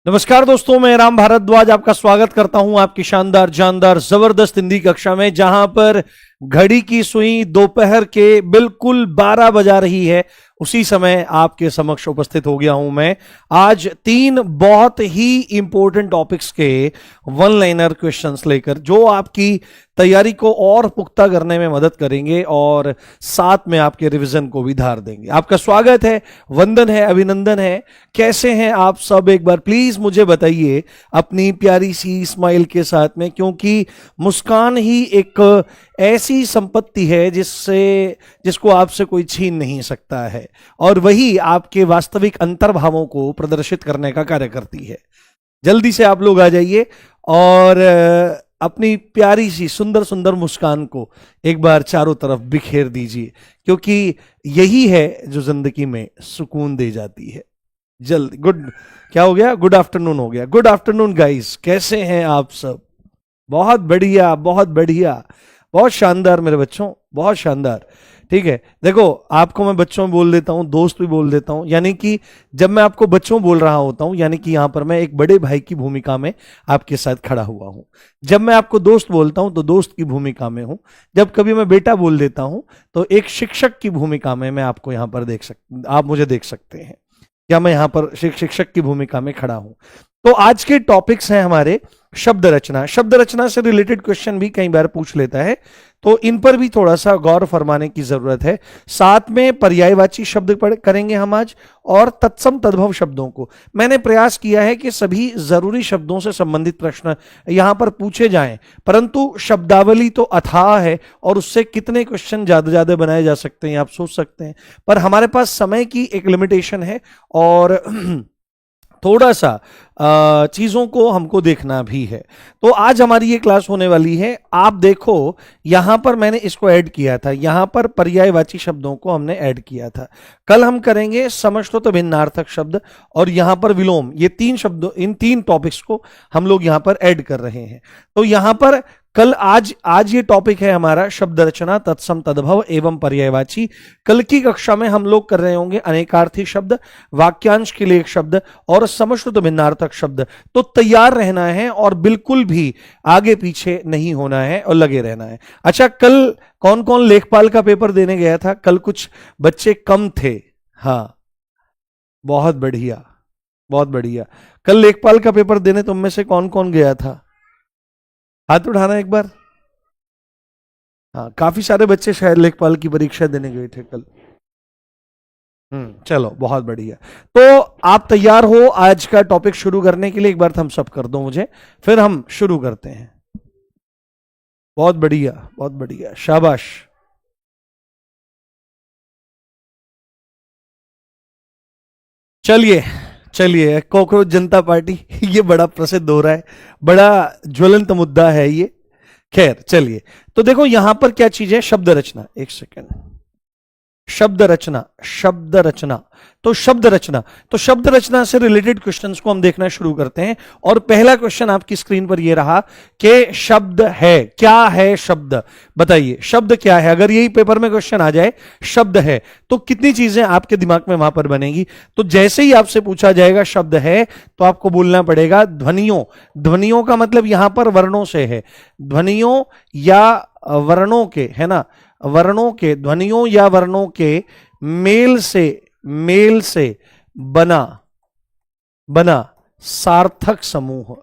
नमस्कार दोस्तों, मैं राम भारद्वाज आपका स्वागत करता हूं आपकी शानदार जानदार जबरदस्त हिंदी कक्षा में, जहां पर घड़ी की सुई दोपहर के बिल्कुल 12 बजा रही है। उसी समय आपके समक्ष उपस्थित हो गया हूं मैं आज 3 बहुत ही इंपॉर्टेंट टॉपिक्स के वन लाइनर क्वेश्चंस लेकर, जो आपकी तैयारी को और पुख्ता करने में मदद करेंगे और साथ में आपके रिवीजन को भी धार देंगे। आपका स्वागत है, वंदन है, अभिनंदन है। कैसे हैं आप सब? एक बार प्लीज मुझे बताइए अपनी प्यारी सी स्माइल के साथ में, क्योंकि मुस्कान ही एक ऐसी संपत्ति है जिसको आपसे कोई छीन नहीं सकता है, और वही आपके वास्तविक अंतर्भावों को प्रदर्शित करने का कार्य करती है। जल्दी से आप लोग आ जाइए और अपनी प्यारी सी सुंदर सुंदर मुस्कान को एक बार चारों तरफ बिखेर दीजिए, क्योंकि यही है जो जिंदगी में सुकून दे जाती है। जल्दी क्या हो गया? गुड आफ्टरनून हो गया। गुड आफ्टरनून गाइस, कैसे हैं आप सब? बहुत बढ़िया, बहुत बढ़िया, बहुत शानदार मेरे बच्चों, बहुत शानदार। ठीक है, देखो आपको मैं बच्चों बोल देता हूं, दोस्त भी बोल देता हूं, यानी कि जब मैं आपको बच्चों बोल रहा होता हूं, यानी कि यहां पर मैं एक बड़े भाई की भूमिका में आपके साथ खड़ा हुआ हूं। जब मैं आपको दोस्त बोलता हूं तो दोस्त की भूमिका में हूं। जब कभी मैं बेटा बोल देता हूं तो एक शिक्षक की भूमिका में मैं आपको यहां पर आप मुझे देख सकते हैं, या मैं यहां पर शिक्षक की भूमिका में खड़ा हूं। तो आज के टॉपिक्स हैं हमारे शब्द रचना। शब्द रचना से रिलेटेड क्वेश्चन भी कई बार पूछ लेता है, तो इन पर भी थोड़ा सा गौर फरमाने की जरूरत है। साथ में पर्यायवाची शब्द करेंगे हम आज, और तत्सम तद्भव शब्दों को मैंने प्रयास किया है कि सभी जरूरी शब्दों से संबंधित प्रश्न यहां पर पूछे जाएं, परंतु शब्दावली तो अथाह है और उससे कितने क्वेश्चन ज्यादा ज्यादा बनाए जा सकते हैं आप सोच सकते हैं, पर हमारे पास समय की एक लिमिटेशन है और थोड़ा सा चीजों को हमको देखना भी है। तो आज हमारी ये क्लास होने वाली है। आप देखो यहां पर मैंने इसको ऐड किया था, यहां पर पर्यायवाची शब्दों को हमने ऐड किया था। कल हम करेंगे समश्रुत भिन्नार्थक शब्द, और यहां पर विलोम। ये 3 शब्दों, इन 3 टॉपिक्स को हम लोग यहां पर ऐड कर रहे हैं। तो यहां पर कल आज ये टॉपिक है हमारा शब्द रचना, तत्सम तद्भव एवं पर्यायवाची। कल की कक्षा में हम लोग कर रहे होंगे अनेकार्थी शब्द, वाक्यांश के लिए एक शब्द और समश्रुत भिन्नार्थक शब्द। तो तैयार रहना है और बिल्कुल भी आगे पीछे नहीं होना है और लगे रहना है। अच्छा, कल कौन कौन लेखपाल का पेपर देने गया था? कल कुछ बच्चे कम थे। हाँ, बहुत बढ़िया, बहुत बढ़िया। कल लेखपाल का पेपर देने तुम में से कौन कौन गया था? हाथ उठाना एक बार। हाँ, काफी सारे बच्चे शायद लेखपाल की परीक्षा देने गए थे कल। चलो बहुत बढ़िया। तो आप तैयार हो आज का टॉपिक शुरू करने के लिए? एक बार थम्स अप कर दो मुझे, फिर हम शुरू करते हैं। बहुत बढ़िया, बहुत बढ़िया, शाबाश। चलिए चलिए, कॉकरोच जनता पार्टी ये बड़ा प्रसिद्ध हो रहा है, बड़ा ज्वलंत मुद्दा है ये। खैर चलिए, तो देखो यहां पर क्या चीज है? शब्द रचना। एक सेकेंड, शब्द रचना, शब्द रचना। तो शब्द रचना से रिलेटेड क्वेश्चंस को हम देखना शुरू करते हैं। और पहला क्वेश्चन आपकी स्क्रीन पर यह रहा कि शब्द है क्या? है शब्द? बताइए शब्द क्या है? अगर यही पेपर में क्वेश्चन आ जाए शब्द है, तो कितनी चीजें आपके दिमाग में वहां पर बनेंगी? तो जैसे ही आपसे पूछा जाएगा शब्द है, तो आपको बोलना पड़ेगा ध्वनियों। ध्वनियों का मतलब यहां पर वर्णों से है, ध्वनियों या वर्णों के, है ना, वर्णों के, ध्वनियों या वर्णों के मेल से बना सार्थक समूह।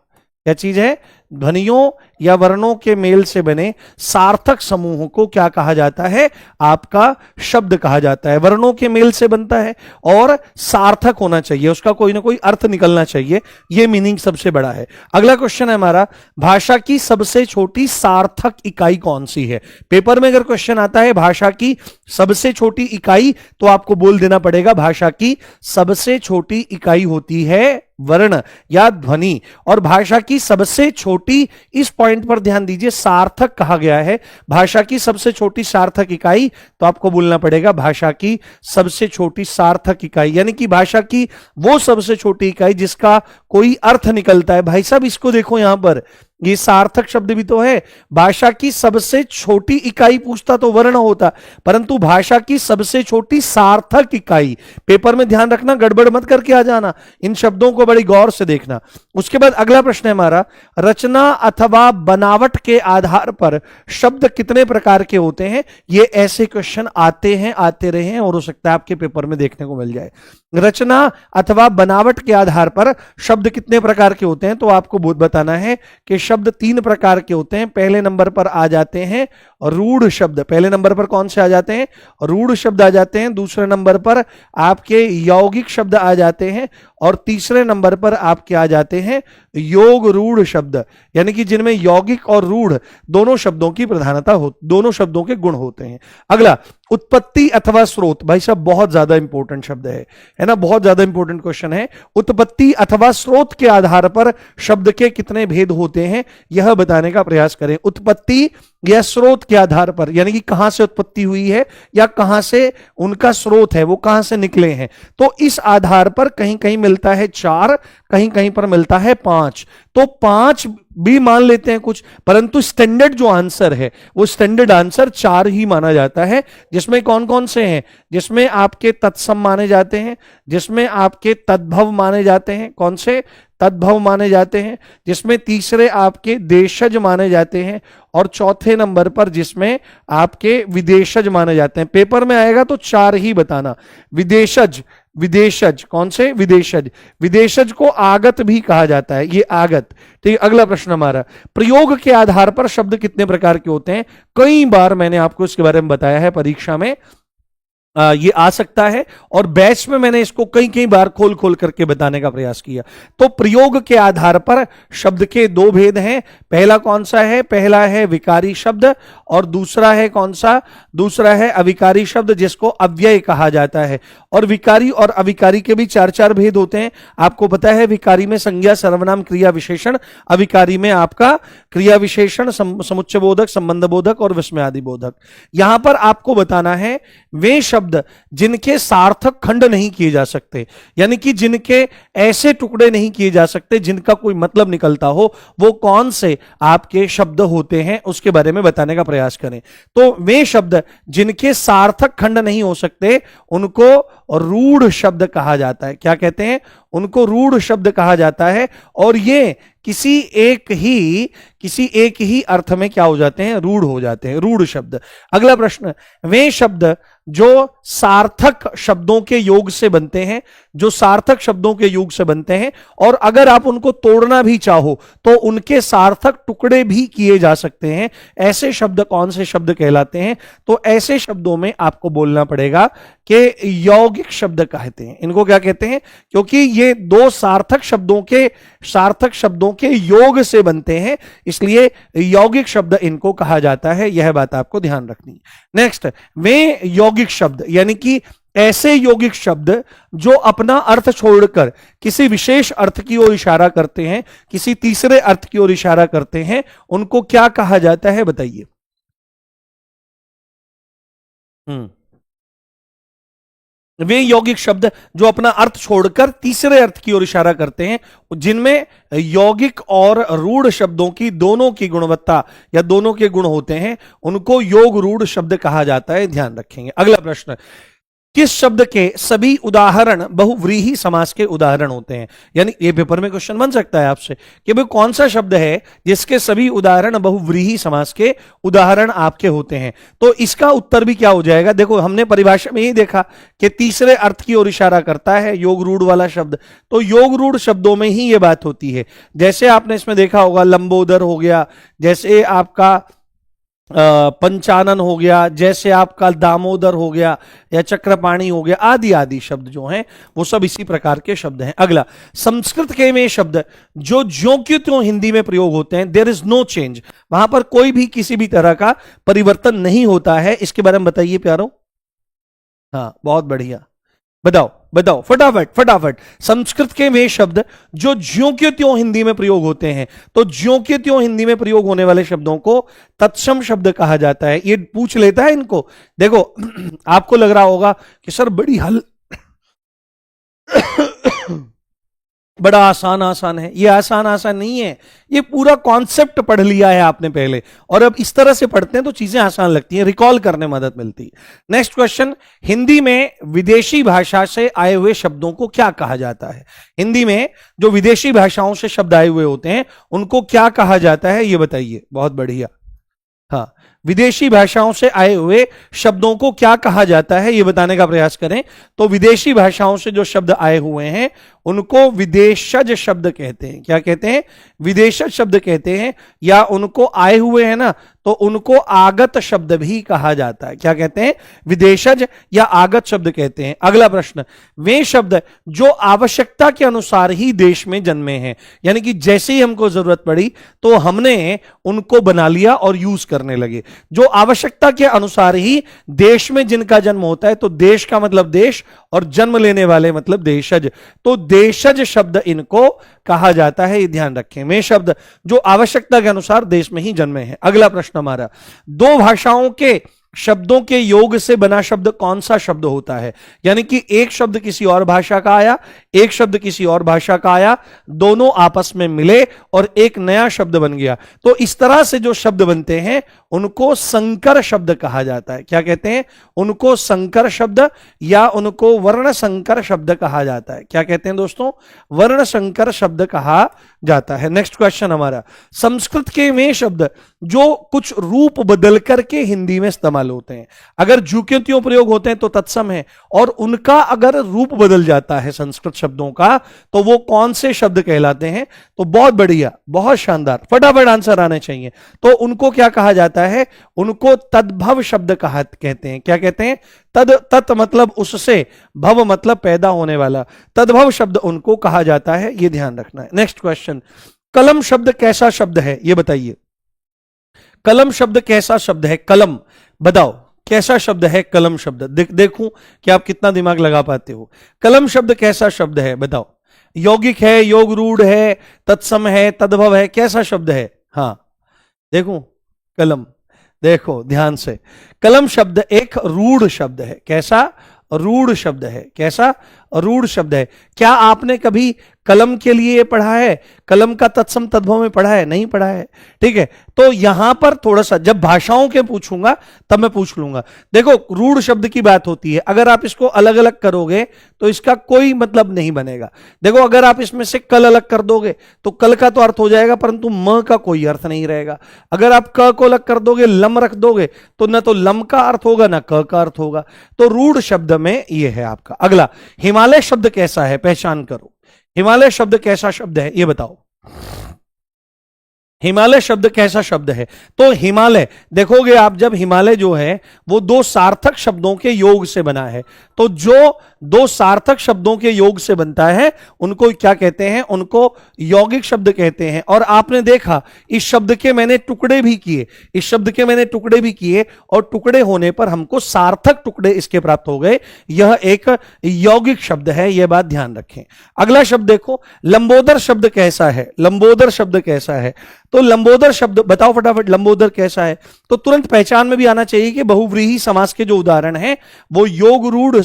क्या चीज है? ध्वनियों या वर्णों के मेल से बने सार्थक समूह को क्या कहा जाता है? आपका शब्द कहा जाता है। वर्णों के मेल से बनता है और सार्थक होना चाहिए, उसका कोई ना कोई अर्थ निकलना चाहिए, यह मीनिंग सबसे बड़ा है। अगला क्वेश्चन है हमारा, भाषा की सबसे छोटी सार्थक इकाई कौन सी है? पेपर में अगर क्वेश्चन आता है भाषा की सबसे छोटी इकाई, तो आपको बोल देना पड़ेगा भाषा की सबसे छोटी इकाई होती है वर्ण या ध्वनि। और भाषा की सबसे छोटी, इस पॉइंट पर ध्यान दीजिए, सार्थक कहा गया है। भाषा की सबसे छोटी सार्थक इकाई, तो आपको बोलना पड़ेगा भाषा की सबसे छोटी सार्थक इकाई, यानी कि भाषा की वो सबसे छोटी इकाई जिसका कोई अर्थ निकलता है। भाई साहब इसको देखो, यहां पर ये सार्थक शब्द भी तो है। भाषा की सबसे छोटी इकाई पूछता तो वर्ण होता, परंतु भाषा की सबसे छोटी सार्थक इकाई। पेपर में ध्यान रखना, गड़बड़ मत करके आ जाना, इन शब्दों को बड़ी गौर से देखना। उसके बाद अगला प्रश्न है हमारा, रचना अथवा बनावट के आधार पर शब्द कितने प्रकार के होते हैं। ये ऐसे क्वेश्चन आते हैं, आते रहे हैं, और हो सकता है आपके पेपर में देखने को मिल जाए। रचना अथवा बनावट के आधार पर शब्द कितने प्रकार के होते हैं, तो आपको बताना है कि शब्द 3 प्रकार के होते हैं। पहले नंबर पर आ जाते हैं रूढ़ शब्द। पहले नंबर पर कौन से आ जाते हैं, रूढ़ शब्द आ जाते हैं। दूसरे नंबर पर आपके यौगिक शब्द आ जाते हैं, और तीसरे नंबर पर आपके आ जाते हैं योग रूढ़ शब्द, यानी कि जिनमें यौगिक और रूढ़ दोनों शब्दों की प्रधानता हो, दोनों शब्दों के गुण होते हैं। अगला, उत्पत्ति अथवा स्रोत। भाई साहब बहुत ज्यादा इंपॉर्टेंट शब्द है ना, बहुत ज्यादा इंपॉर्टेंट क्वेश्चन है। उत्पत्ति अथवा स्रोत के आधार पर शब्द के कितने भेद होते हैं, यह बताने का प्रयास करें। उत्पत्ति या स्रोत के आधार पर, यानी कि कहां से उत्पत्ति हुई है या कहां से उनका स्रोत है, वो कहां से निकले हैं। तो इस आधार पर कहीं कहीं मिलता है 4, कहीं कहीं पर मिलता है 5। तो 5 भी मान लेते हैं कुछ, परंतु स्टैंडर्ड जो आंसर है वो स्टैंडर्ड आंसर 4 ही माना जाता है। जिसमें कौन कौन से हैं, जिसमें आपके तत्सम माने जाते हैं, जिसमें आपके तद्भव माने जाते हैं, कौन से तद्भव माने जाते हैं, जिसमें तीसरे आपके देशज माने जाते हैं, और चौथे नंबर पर जिसमें आपके विदेशज माने जाते हैं। पेपर में आएगा तो 4 ही बताना। विदेशज, विदेशज कौन से, विदेशज। विदेशज को आगत भी कहा जाता है, ये आगत। ठीक, अगला प्रश्न हमारा, प्रयोग के आधार पर शब्द कितने प्रकार के होते हैं। कई बार मैंने आपको इसके बारे में बताया है, परीक्षा में ये आ सकता है, और बैच में मैंने इसको कई कई बार खोल खोल करके बताने का प्रयास किया। तो प्रयोग के आधार पर शब्द के 2 भेद हैं। पहला कौन सा है, पहला है विकारी शब्द, और दूसरा है कौन सा, दूसरा है अविकारी शब्द, जिसको अव्यय कहा जाता है। और विकारी और अविकारी के भी 4-4 भेद होते हैं। आपको पता है, विकारी में संज्ञा, सर्वनाम, क्रिया विशेषण, अविकारी में आपका क्रिया विशेषण, समुच्चय बोधक, संबंध बोधक और विस्मयादि बोधक। यहां पर आपको बताना है वे शब्द जिनके सार्थक खंड नहीं किए जा सकते, यानी कि जिनके ऐसे टुकड़े नहीं किए जा सकते जिनका कोई मतलब निकलता हो, वो कौन से आपके शब्द होते हैं, उसके बारे में बताने का प्रयास करें। तो वे शब्द जिनके सार्थक खंड नहीं हो सकते उनको रूढ़ शब्द कहा जाता है। क्या कहते हैं, उनको रूढ़ शब्द कहा जाता है। और ये किसी एक ही अर्थ में क्या हो जाते हैं, रूढ़ हो जाते हैं, रूढ़ शब्द। अगला प्रश्न, वे शब्द जो सार्थक शब्दों के योग से बनते हैं, जो सार्थक शब्दों के योग से बनते हैं, और अगर आप उनको तोड़ना भी चाहो तो उनके सार्थक टुकड़े भी किए जा सकते हैं, ऐसे शब्द कौन से शब्द कहलाते हैं। तो ऐसे शब्दों में आपको बोलना पड़ेगा कि यौगिक शब्द कहते हैं। इनको क्या कहते हैं, क्योंकि ये 2 सार्थक शब्दों के योग से बनते हैं, इसलिए यौगिक शब्द इनको कहा जाता है। यह बात आपको ध्यान रखनी। नेक्स्ट, वे यौगिक शब्द, यानी कि ऐसे यौगिक शब्द जो अपना अर्थ छोड़कर किसी विशेष अर्थ की ओर इशारा करते हैं, किसी तीसरे अर्थ की ओर इशारा करते हैं, उनको क्या कहा जाता है, बताइए। वे यौगिक शब्द जो अपना अर्थ छोड़कर तीसरे अर्थ की ओर इशारा करते हैं, जिनमें यौगिक और रूढ़ शब्दों की दोनों की गुणवत्ता या दोनों के गुण होते हैं, उनको योग रूढ़ शब्द कहा जाता है। ध्यान रखेंगे। अगला प्रश्न, किस शब्द के सभी उदाहरण बहुव्रीहि समास के उदाहरण होते हैं। यानी ये पेपर में क्वेश्चन बन सकता है आपसे कि भाई कौन सा शब्द है जिसके सभी उदाहरण बहुव्रीहि समास के उदाहरण आपके होते हैं। तो इसका उत्तर भी क्या हो जाएगा, देखो हमने परिभाषा में यही देखा कि तीसरे अर्थ की ओर इशारा करता है योग रूढ़ वाला शब्द। तो योग रूढ़ शब्दों में ही ये बात होती है। जैसे आपने इसमें देखा होगा लंबोदर हो गया, जैसे आपका पंचानन हो गया, जैसे आपका दामोदर हो गया या चक्रपाणी हो गया, आदि आदि शब्द जो हैं वो सब इसी प्रकार के शब्द हैं। अगला, संस्कृत के में शब्द जो ज्यों के त्यों हिंदी में प्रयोग होते हैं, देयर इज नो चेंज, वहां पर कोई भी किसी भी तरह का परिवर्तन नहीं होता है। इसके बारे में बताइए प्यारो। हाँ बहुत बढ़िया, बताओ बताओ फटाफट फटाफट। संस्कृत के वे शब्द जो ज्यों के त्यों हिंदी में प्रयोग होते हैं, तो ज्यों के त्यों हिंदी में प्रयोग होने वाले शब्दों को तत्सम शब्द कहा जाता है। ये पूछ लेता है इनको। देखो आपको लग रहा होगा कि सर बड़ी बड़ा आसान आसान है, ये आसान आसान नहीं है, ये पूरा कॉन्सेप्ट पढ़ लिया है आपने पहले, और अब इस तरह से पढ़ते हैं तो चीजें आसान लगती हैं, रिकॉल करने में मदद मिलती है। नेक्स्ट क्वेश्चन, हिंदी में विदेशी भाषा से आए हुए शब्दों को क्या कहा जाता है? हिंदी में जो विदेशी भाषाओं से शब्द आए हुए होते हैं उनको क्या कहा जाता है, ये बताइए। बहुत बढ़िया, हाँ, विदेशी भाषाओं से आए हुए शब्दों को क्या कहा जाता है ये बताने का प्रयास करें। तो विदेशी भाषाओं से जो शब्द आए हुए हैं उनको विदेशज शब्द कहते हैं। क्या कहते हैं? विदेशज शब्द कहते हैं, या उनको आए हुए हैं ना तो उनको आगत शब्द भी कहा जाता है। क्या कहते हैं? विदेशज या आगत शब्द कहते हैं। अगला प्रश्न, वे शब्द जो आवश्यकता के अनुसार ही देश में जन्मे हैं, यानी कि जैसे ही हमको जरूरत पड़ी तो हमने उनको बना लिया और यूज करने लगे। जो आवश्यकता के अनुसार ही देश में जिनका जन्म होता है, तो देश का मतलब देश और जन्म लेने वाले मतलब देशज, तो देशज शब्द इनको कहा जाता है, ये ध्यान रखें। वे शब्द जो आवश्यकता के अनुसार देश में ही जन्मे हैं। अगला प्रश्न हमारा, दो भाषाओं के शब्दों के योग से बना शब्द कौन सा शब्द होता है? यानी कि एक शब्द किसी और भाषा का आया, एक शब्द किसी और भाषा का आया, दोनों आपस में मिले और एक नया शब्द बन गया, तो इस तरह से जो शब्द बनते हैं उनको संकर शब्द कहा जाता है। क्या कहते हैं? उनको संकर शब्द या उनको वर्ण संकर शब्द कहा जाता है। क्या कहते हैं दोस्तों? वर्ण संकर शब्द कहा जाता है। नेक्स्ट क्वेश्चन हमारा, संस्कृत के वे शब्द जो कुछ रूप बदल करके हिंदी में इस्तेमाल होते हैं, अगर ज्यों के त्यों प्रयोग होते हैं तो तत्सम है, और उनका अगर रूप बदल जाता है संस्कृत शब्दों का तो वो कौन से शब्द कहलाते हैं? तो बहुत बढ़िया, बहुत शानदार, फटाफट आंसर आने चाहिए। तो उनको क्या कहा जाता है? उनको तद्भव शब्द कहते हैं। क्या कहते हैं? तत् मतलब उससे, भव मतलब पैदा होने वाला, तद्भव शब्द उनको कहा जाता है, ये ध्यान रखना है। नेक्स्ट क्वेश्चन, कलम शब्द कैसा शब्द है ये बताइए। कलम शब्द कैसा शब्द है? कलम बताओ कैसा शब्द है? कलम शब्द देखूं कि आप कितना दिमाग लगा पाते हो। कलम शब्द कैसा शब्द है बताओ। यौगिक है, योग रूढ़ है, तत्सम है, तद्भव है, कैसा शब्द है? हाँ देखूं, कलम, देखो ध्यान से, कलम शब्द एक रूढ़ शब्द है। कैसा? रूढ़ शब्द है। कैसा? रूढ़ शब्द है। क्या आपने कभी कलम के लिए पढ़ा है? कलम का तत्सम तद्भव में पढ़ा है? नहीं पढ़ा है, ठीक है। तो यहां पर थोड़ा सा जब भाषाओं के पूछूंगा तब मैं पूछ लूंगा। देखो रूढ़ शब्द की बात होती है, अगर आप इसको अलग अलग करोगे तो इसका कोई मतलब नहीं बनेगा। देखो अगर आप इसमें से कल अलग कर दोगे तो कल का तो अर्थ हो जाएगा, परंतु म का कोई अर्थ नहीं रहेगा। अगर आप क को अलग कर दोगे, लम रख दोगे, तो न तो लम का अर्थ होगा न क का अर्थ होगा। तो रूढ़ शब्द में यह है आपका। अगला, हिमालय शब्द कैसा है? पहचान करो। हिमालय शब्द कैसा शब्द है ये बताओ। हिमालय शब्द कैसा शब्द है? तो हिमालय देखोगे आप, जब हिमालय जो है वो दो सार्थक शब्दों के योग से बना है, तो जो दो सार्थक शब्दों के योग से बनता है उनको क्या कहते हैं? उनको यौगिक शब्द कहते हैं। और आपने देखा इस शब्द के मैंने टुकड़े भी किए, इस शब्द के मैंने टुकड़े भी किए, और टुकड़े होने पर हमको सार्थक टुकड़े इसके प्राप्त हो गए। यह एक यौगिक शब्द है, यह बात ध्यान रखें। अगला शब्द देखो, लंबोदर शब्द कैसा है? लंबोदर शब्द कैसा है? तो लंबोदर शब्द बताओ फटाफट, लंबोदर कैसा है? तो तुरंत पहचान में भी आना चाहिए कि बहुव्रीहि समास के जो उदाहरण हैं वो योग रूढ़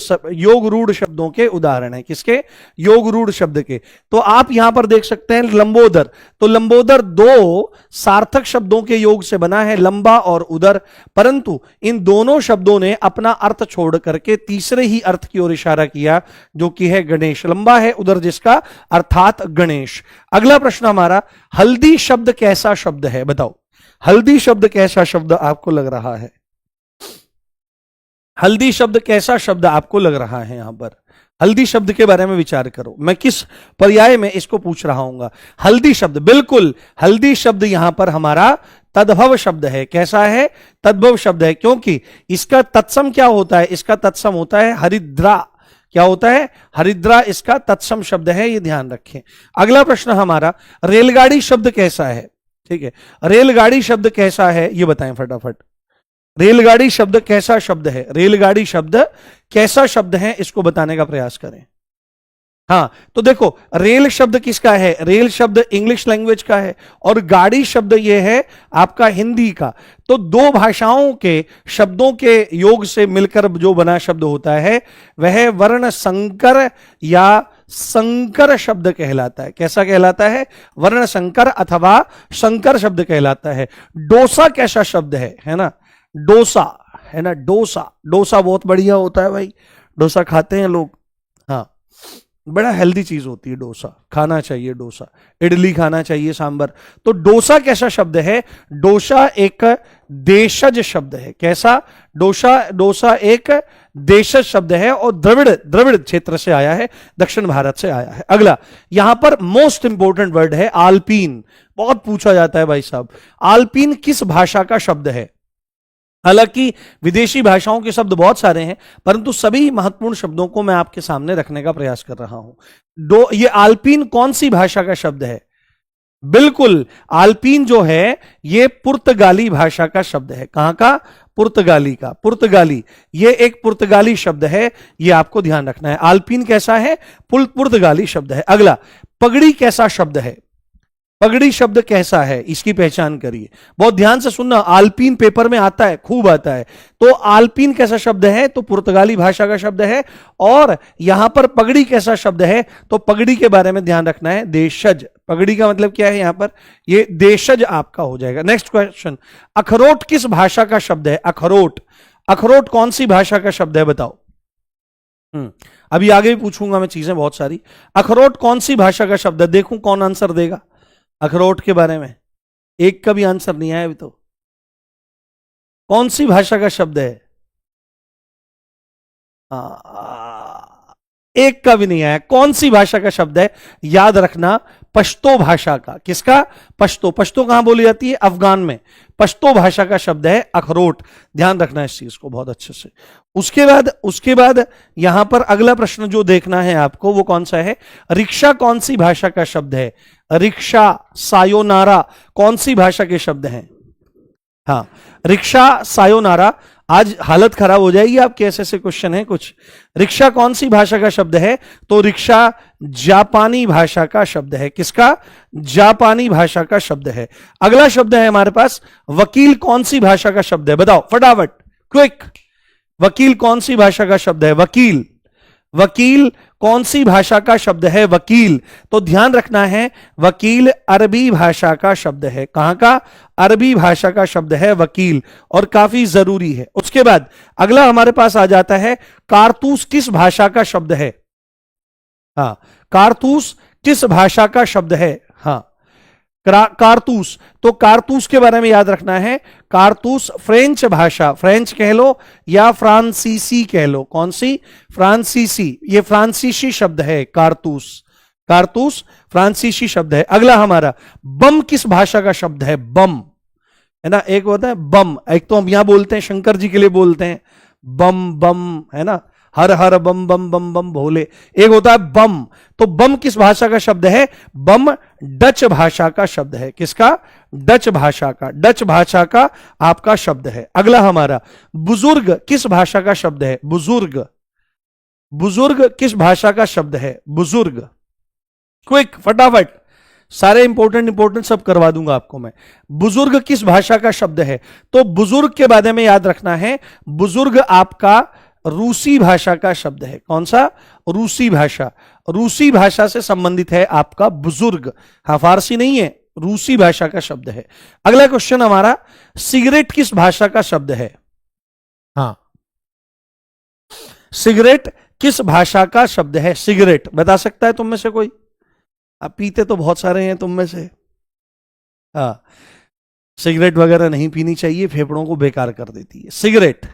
शब्दों के उदाहरण हैं। किसके? योग रूढ़ शब्द के। तो आप यहां पर देख सकते हैं लंबोदर, तो लंबोदर दो सार्थक शब्दों के योग से बना है, लंबा और उदर, परंतु इन दोनों शब्दों ने अपना अर्थ छोड़ करके तीसरे ही अर्थ की ओर इशारा किया, जो कि है गणेश। लंबा है उदर जिसका, अर्थात गणेश। अगला प्रश्न हमारा, हल्दी शब्द कैसा शब्द है बताओ। हल्दी शब्द कैसा शब्द आपको लग रहा है? हल्दी शब्द कैसा शब्द आपको लग रहा है? यहां पर हल्दी शब्द के बारे में विचार करो, मैं किस पर्याय में इसको पूछ रहा हूं। हल्दी शब्द, बिल्कुल हल्दी शब्द यहां पर हमारा तद्भव शब्द है। कैसा है? तद्भव शब्द है, क्योंकि इसका तत्सम क्या होता है? इसका तत्सम होता है हरिद्रा। क्या होता है? हरिद्रा इसका तत्सम शब्द है, ये ध्यान रखें। अगला प्रश्न हमारा, रेलगाड़ी शब्द कैसा है? ठीक है, रेलगाड़ी शब्द कैसा है ये बताएं फटाफट। रेलगाड़ी शब्द कैसा शब्द है? रेलगाड़ी शब्द कैसा शब्द है इसको बताने का प्रयास करें। हाँ तो देखो, रेल शब्द किसका है? रेल शब्द इंग्लिश लैंग्वेज का है, और गाड़ी शब्द ये है आपका हिंदी का। तो दो भाषाओं के शब्दों के योग से मिलकर जो बना शब्द होता है वह वर्ण संकर या संकर शब्द कहलाता है। कैसा कहलाता है? वर्ण संकर अथवा संकर शब्द कहलाता है। डोसा कैसा शब्द है ना? डोसा है ना, डोसा। डोसा बहुत बढ़िया होता है भाई, डोसा खाते हैं लोग। हाँ, बड़ा हेल्दी चीज होती है डोसा, खाना चाहिए डोसा। इडली खाना चाहिए, सांबर। तो डोसा कैसा शब्द है? डोसा एक देशज शब्द है। कैसा? डोसा एक देशज शब्द है और द्रविड़ क्षेत्र से आया है, दक्षिण भारत से आया है। अगला, यहां पर मोस्ट इंपोर्टेंट वर्ड है आल्पीन। बहुत पूछा जाता है भाई साहब, आल्पीन किस भाषा का शब्द है? हालांकि विदेशी भाषाओं के शब्द बहुत सारे हैं, परंतु सभी महत्वपूर्ण शब्दों को मैं आपके सामने रखने का प्रयास कर रहा हूं। ये आल्पीन कौन सी भाषा का शब्द है? बिल्कुल, आल्पीन जो है ये पुर्तगाली भाषा का शब्द है। कहां का? पुर्तगाली का। पुर्तगाली, ये एक पुर्तगाली शब्द है, ये आपको ध्यान रखना है। आल्पीन कैसा है? पुर्तगाली शब्द है। अगला, पगड़ी कैसा शब्द है? पगड़ी शब्द कैसा है, इसकी पहचान करिए। बहुत ध्यान से सुनना, आल्पीन पेपर में आता है, खूब आता है। तो आल्पीन कैसा शब्द है? तो पुर्तगाली भाषा का शब्द है। और यहां पर पगड़ी कैसा शब्द है? तो पगड़ी के बारे में ध्यान रखना है, देशज। पगड़ी का मतलब क्या है यहां पर? ये देशज आपका हो जाएगा। नेक्स्ट क्वेश्चन, अखरोट किस भाषा का शब्द है? अखरोट, अखरोट कौन सी भाषा का शब्द है बताओ? अभी आगे भी पूछूंगा मैं चीजें बहुत सारी। अखरोट कौन सी भाषा का शब्द है? देखूं कौन आंसर देगा अखरोट के बारे में। एक का भी आंसर नहीं आया अभी तो। कौन सी भाषा का शब्द है? एक का भी नहीं आया। कौन सी भाषा का शब्द है? याद रखना, पश्तो भाषा का। किसका? पश्तो। पश्तो कहां बोली जाती है? अफगान में। पश्तो भाषा का शब्द है अखरोट। ध्यान रखना इस चीज को बहुत अच्छे से। उसके बाद यहां पर अगला प्रश्न जो देखना है आपको वो कौन सा है? रिक्शा कौन सी भाषा का शब्द है? रिक्शा, सायोनारा कौन सी भाषा के शब्द हैं? हाँ, रिक्शा, सायोनारा। आज हालत खराब हो जाएगी आपके, ऐसे ऐसे क्वेश्चन है कुछ। रिक्शा कौन सी भाषा का शब्द है? तो रिक्शा जापानी भाषा का शब्द है। किसका? जापानी भाषा का शब्द है। अगला शब्द है हमारे पास, वकील कौन सी भाषा का शब्द है? बताओ फटाफट, क्विक। वकील कौन सी भाषा का शब्द है? वकील, वकील कौन सी भाषा का शब्द है? वकील। तो ध्यान रखना है, वकील अरबी भाषा का शब्द है। कहां का? अरबी भाषा का शब्द है वकील, और काफी जरूरी है। उसके बाद अगला हमारे पास आ जाता है, कारतूस किस भाषा का शब्द है? हाँ, कारतूस किस भाषा का शब्द है? हाँ, कारतूस। तो कारतूस के बारे में याद रखना है, कारतूस फ्रेंच भाषा, फ्रेंच कह लो या फ्रांसीसी कह लो। कौन सी? फ्रांसीसी। ये फ्रांसीसी शब्द है कारतूस। कारतूस फ्रांसीसी शब्द है। अगला हमारा, बम किस भाषा का शब्द है? बम है ना, एक होता है बम, एक तो हम यहां बोलते हैं, शंकर जी के लिए बोलते हैं बम बम, है ना, हर हर बम बम बम बम भोले। एक होता है बम। तो बम किस भाषा का शब्द है? बम डच भाषा का शब्द है। किसका? डच भाषा का। डच भाषा का आपका शब्द है। अगला हमारा, बुजुर्ग किस भाषा का शब्द है? बुजुर्ग, बुजुर्ग किस भाषा का शब्द है? बुजुर्ग। क्विक, फटाफट, सारे इंपोर्टेंट सब करवा दूंगा आपको मैं। बुजुर्ग किस भाषा का शब्द है? तो बुजुर्ग के बारे में याद रखना है, बुजुर्ग आपका रूसी भाषा का शब्द है। कौन सा? रूसी भाषा। रूसी भाषा से संबंधित है आपका बुजुर्ग। हाँ, फारसी नहीं है, रूसी भाषा का शब्द है। अगला क्वेश्चन हमारा, सिगरेट किस भाषा का शब्द है? हाँ, सिगरेट किस भाषा का शब्द है? सिगरेट बता सकता है तुम में से कोई? आप पीते तो बहुत सारे हैं तुम में से। हाँ, सिगरेट वगैरह नहीं पीनी चाहिए, फेफड़ों को बेकार कर देती है सिगरेट।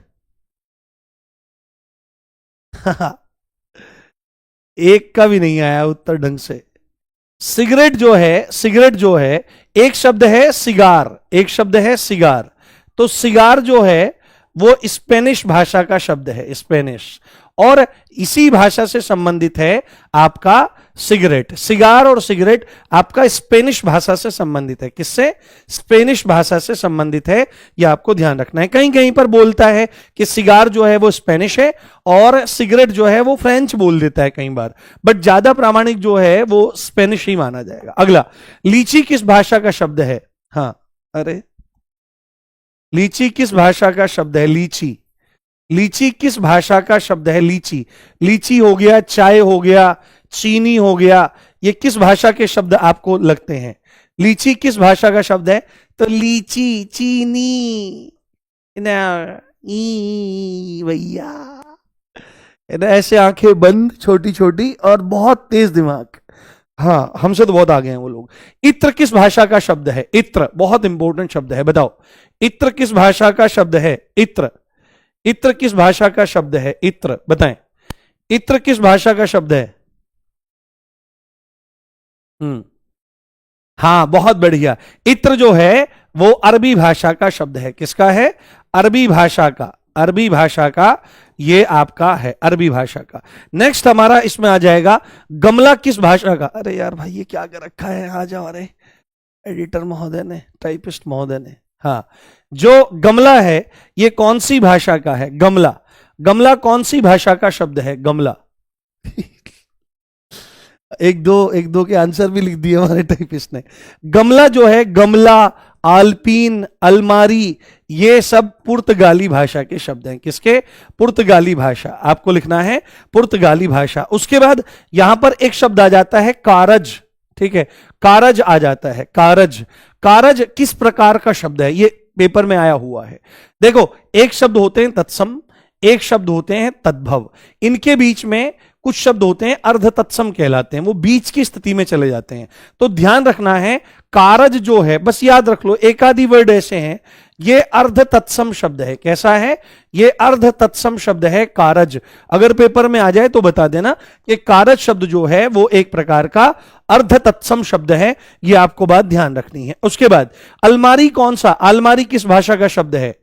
एक का भी नहीं आया उत्तर ढंग से। सिगरेट जो है, सिगरेट जो है, एक शब्द है सिगार, एक शब्द है सिगार। तो सिगार जो है वो स्पेनिश भाषा का शब्द है, स्पेनिश, और इसी भाषा से संबंधित है आपका सिगरेट। सिगार और सिगरेट आपका स्पेनिश भाषा से संबंधित है। किससे? स्पेनिश भाषा से संबंधित है, यह आपको ध्यान रखना है। कहीं कहीं पर बोलता है कि सिगार जो है वो स्पेनिश है और सिगरेट जो है वो फ्रेंच बोल देता है कई बार, बट ज्यादा प्रामाणिक जो है वो स्पेनिश ही माना जाएगा। अगला, लीची किस भाषा का शब्द है? हाँ, अरे लीची किस भाषा का शब्द है? लीची, लीची किस भाषा का शब्द है? लीची, लीची हो गया, चाय हो गया, चीनी हो गया, ये किस भाषा के शब्द आपको लगते हैं? लीची किस भाषा का शब्द है? तो लीची, चीनी ना, भैया ऐसे आंखें बंद, छोटी छोटी और बहुत तेज दिमाग। हाँ, हमसे तो बहुत आगे हैं वो लोग। इत्र किस भाषा का शब्द है? इत्र बहुत इंपॉर्टेंट शब्द है, बताओ इत्र किस भाषा का शब्द है? इत्र, इत्र किस भाषा का शब्द है? इत्र बताएं, इत्र किस भाषा का शब्द है? हाँ, बहुत बढ़िया। इत्र जो है वो अरबी भाषा का शब्द है। किसका है? अरबी भाषा का, अरबी भाषा का ये आपका है, अरबी भाषा का। नेक्स्ट हमारा इसमें आ जाएगा गमला किस भाषा का? अरे यार भाई ये क्या कर रखा है, आ जाओ, अरे एडिटर महोदय ने, टाइपिस्ट महोदय ने। हाँ, जो गमला है ये कौन सी भाषा का है? गमला, गमला कौन सी भाषा का शब्द है? गमला एक दो के आंसर भी लिख दिए हमारे टाइपिस्ट ने। गमला जो है, गमला, आल्पीन, अलमारी, ये सब पुर्तगाली भाषा के शब्द हैं। किसके? पुर्तगाली भाषा। आपको लिखना है पुर्तगाली भाषा। उसके बाद यहां पर एक शब्द आ जाता है कारज, ठीक है, कारज आ जाता है, कारज। कारज किस प्रकार का शब्द है? ये पेपर में आया हुआ है। देखो, एक शब्द होते हैं तत्सम, एक शब्द होते हैं तद्भव, इनके बीच में कुछ शब्द होते हैं अर्ध तत्सम कहलाते हैं, वो बीच की स्थिति में चले जाते हैं। तो ध्यान रखना है, कारज जो है, बस याद रख लो, एक आधी वर्ड ऐसे हैं, ये अर्ध तत्सम शब्द है। कैसा है? ये अर्ध तत्सम शब्द है कारज। अगर पेपर में आ जाए तो बता देना कि कारज शब्द जो है वो एक प्रकार का अर्ध तत्सम शब्द है, ये आपको बात ध्यान रखनी है। उसके बाद अलमारी कौन सा? अलमारी किस भाषा का शब्द है?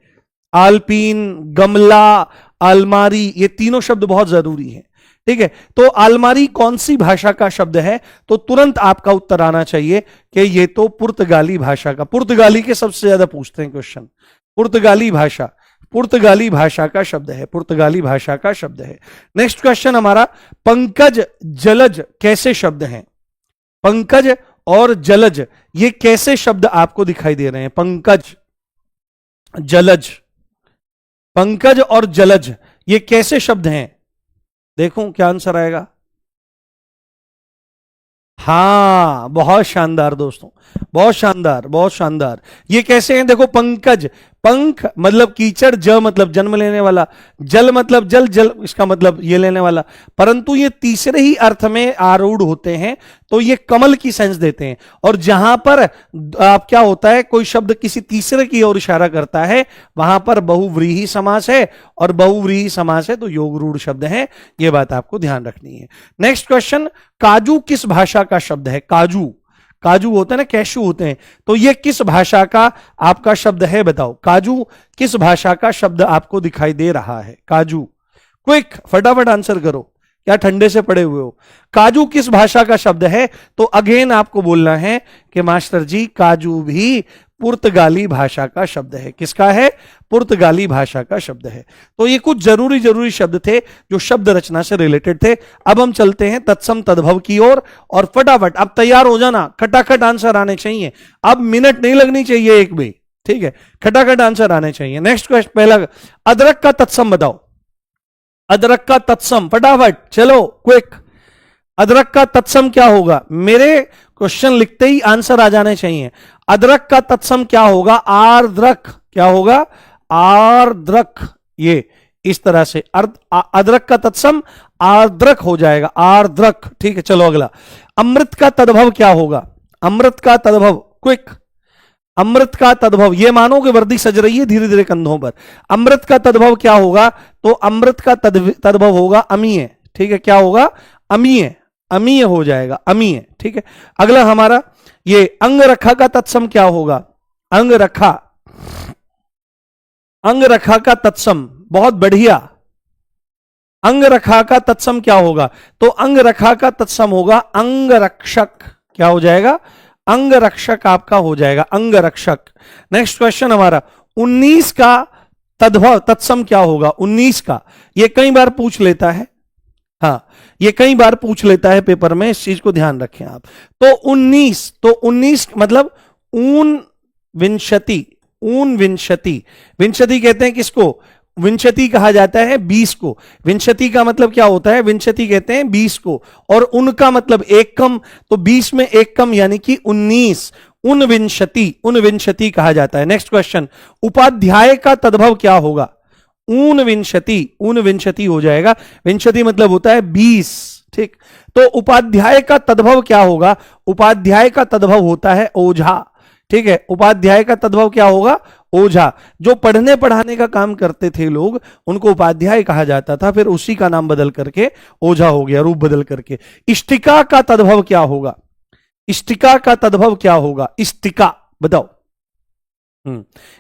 आल्पीन, गमला, अलमारी, ये तीनों शब्द बहुत जरूरी हैं, ठीक है। तो अलमारी कौन सी भाषा का शब्द है? तो तुरंत आपका उत्तर आना चाहिए कि ये तो पुर्तगाली भाषा का, पुर्तगाली के सबसे ज्यादा पूछते हैं क्वेश्चन, पुर्तगाली भाषा, पुर्तगाली भाषा का शब्द है, पुर्तगाली भाषा का शब्द है। नेक्स्ट क्वेश्चन हमारा, पंकज, जलज कैसे शब्द हैं? पंकज और जलज ये कैसे शब्द आपको दिखाई दे रहे हैं? पंकज, जलज, पंकज और जलज ये कैसे शब्द हैं? देखो क्या आंसर आएगा। हाँ, बहुत शानदार दोस्तों, बहुत शानदार, बहुत शानदार। ये कैसे हैं? देखो, पंकज, पंख मतलब कीचड़, ज मतलब जन्म लेने वाला, जल मतलब जल, जल इसका मतलब ये लेने वाला, परंतु ये तीसरे ही अर्थ में आरूढ़ होते हैं, तो ये कमल की सेंस देते हैं। और जहां पर आप क्या होता है, कोई शब्द किसी तीसरे की ओर इशारा करता है, वहां पर बहुव्रीहि समास है, और बहुव्रीहि समास है तो योग रूढ़ शब्द है, ये बात आपको ध्यान रखनी है। नेक्स्ट क्वेश्चन, काजू किस भाषा का शब्द है? काजू, काजू होते हैं ना, कैशू होते हैं, तो ये किस भाषा का आपका शब्द है? बताओ, काजू किस भाषा का शब्द आपको दिखाई दे रहा है? काजू, क्विक, फटाफट आंसर करो, क्या ठंडे से पड़े हुए हो? काजू किस भाषा का शब्द है? तो अगेन आपको बोलना है कि मास्टर जी काजू भी पुर्तगाली भाषा का शब्द है। किसका है? पुर्तगाली भाषा का शब्द है। तो ये कुछ जरूरी जरूरी शब्द थे जो शब्द रचना से रिलेटेड थे। अब हम चलते हैं तत्सम तद्भव की ओर, और फटाफट अब तैयार हो जाना, खटाखट आंसर आने चाहिए, अब मिनट नहीं लगनी चाहिए एक भी, ठीक है, खटाखट आंसर आने चाहिए। नेक्स्ट क्वेश्चन, पहला, अदरक का तत्सम बताओ, अदरक का तत्सम, फटाफट चलो क्विक, अदरक का तत्सम क्या होगा? मेरे क्वेश्चन लिखते ही आंसर आ जाने चाहिए। अदरक का तत्सम क्या होगा? आर्द्रक, क्या होगा? आर्द्रक, ये इस तरह से अदरक का तत्सम आर्द्रक हो जाएगा, आर्द्रक, ठीक है। चलो अगला, अमृत का तद्भव क्या होगा? अमृत का तद्भव, क्विक, अमृत का तद्भव, ये मानो कि वर्दी सज रही है धीरे धीरे कंधों पर। अमृत का तद्भव क्या होगा? तो अमृत का तद्भव होगा अमीय, ठीक है, क्या होगा? अमीय, अमीय हो जाएगा, अमीय, ठीक है। अगला हमारा ये अंगरखा का तत्सम क्या होगा? अंगरखा, अंगरखा का तत्सम, बहुत बढ़िया, अंगरखा का तत्सम क्या होगा? तो अंगरखा का तत्सम होगा अंगरक्षक, क्या हो जाएगा? अंगरक्षक आपका हो जाएगा, अंगरक्षक। नेक्स्ट क्वेश्चन हमारा, 19 का तद्भव तत्सम क्या होगा? 19 का, ये कई बार पूछ लेता है, हाँ ये कई बार पूछ लेता है पेपर में, इस चीज को ध्यान रखें आप। तो 19, तो 19 मतलब ऊन विंशति, ऊन विंशति, विंशति कहते हैं किसको? विंशति कहा जाता है 20 को। विंशति का मतलब क्या होता है? विंशति कहते हैं 20 को, और उनका मतलब एक कम, तो 20 में एक कम यानी कि 19, उनविंशति कहा जाता है। नेक्स्ट क्वेश्चन, उपाध्याय का तद्भव क्या होगा? ऊनविंशति हो जाएगा। विंशति मतलब होता है 20, ठीक। तो उपाध्याय का तद्भव क्या होगा? उपाध्याय का तद्भव होता है ओझा, ठीक है। उपाध्याय का तद्भव क्या होगा? ओझा। जो पढ़ने पढ़ाने का काम करते थे लोग, उनको उपाध्याय कहा जाता था, फिर उसी का नाम बदल करके ओझा हो गया, रूप बदल करके। इष्टिका का तद्भव क्या होगा? इष्टिका का तद्भव क्या होगा? इष्टिका बताओ।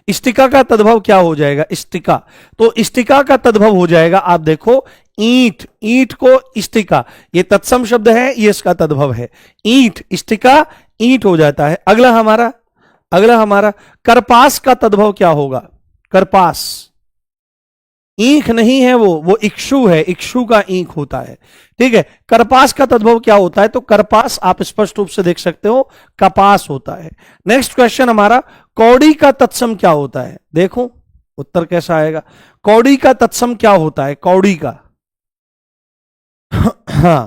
इष्टिका का तद्भव क्या हो जाएगा? इष्टिका, तो इष्टिका का तद्भव हो जाएगा, आप देखो, ईंट। ईंट को इष्टिका, ये तत्सम शब्द है, ये इसका तद्भव है। ईंट, इष्टिका, ईंट हो जाता है। अगला हमारा करपास का तद्भव क्या होगा? करपास, ईंख नहीं है वो इक्षु है, इक्षु का ईंख होता है, ठीक है। करपास का तद्भव क्या होता है? तो करपास आप स्पष्ट रूप से देख सकते हो, कपास होता है। नेक्स्ट क्वेश्चन हमारा, कौड़ी का तत्सम क्या होता है? देखो उत्तर कैसा आएगा। कौड़ी का तत्सम क्या होता है? कौड़ी का हाँ,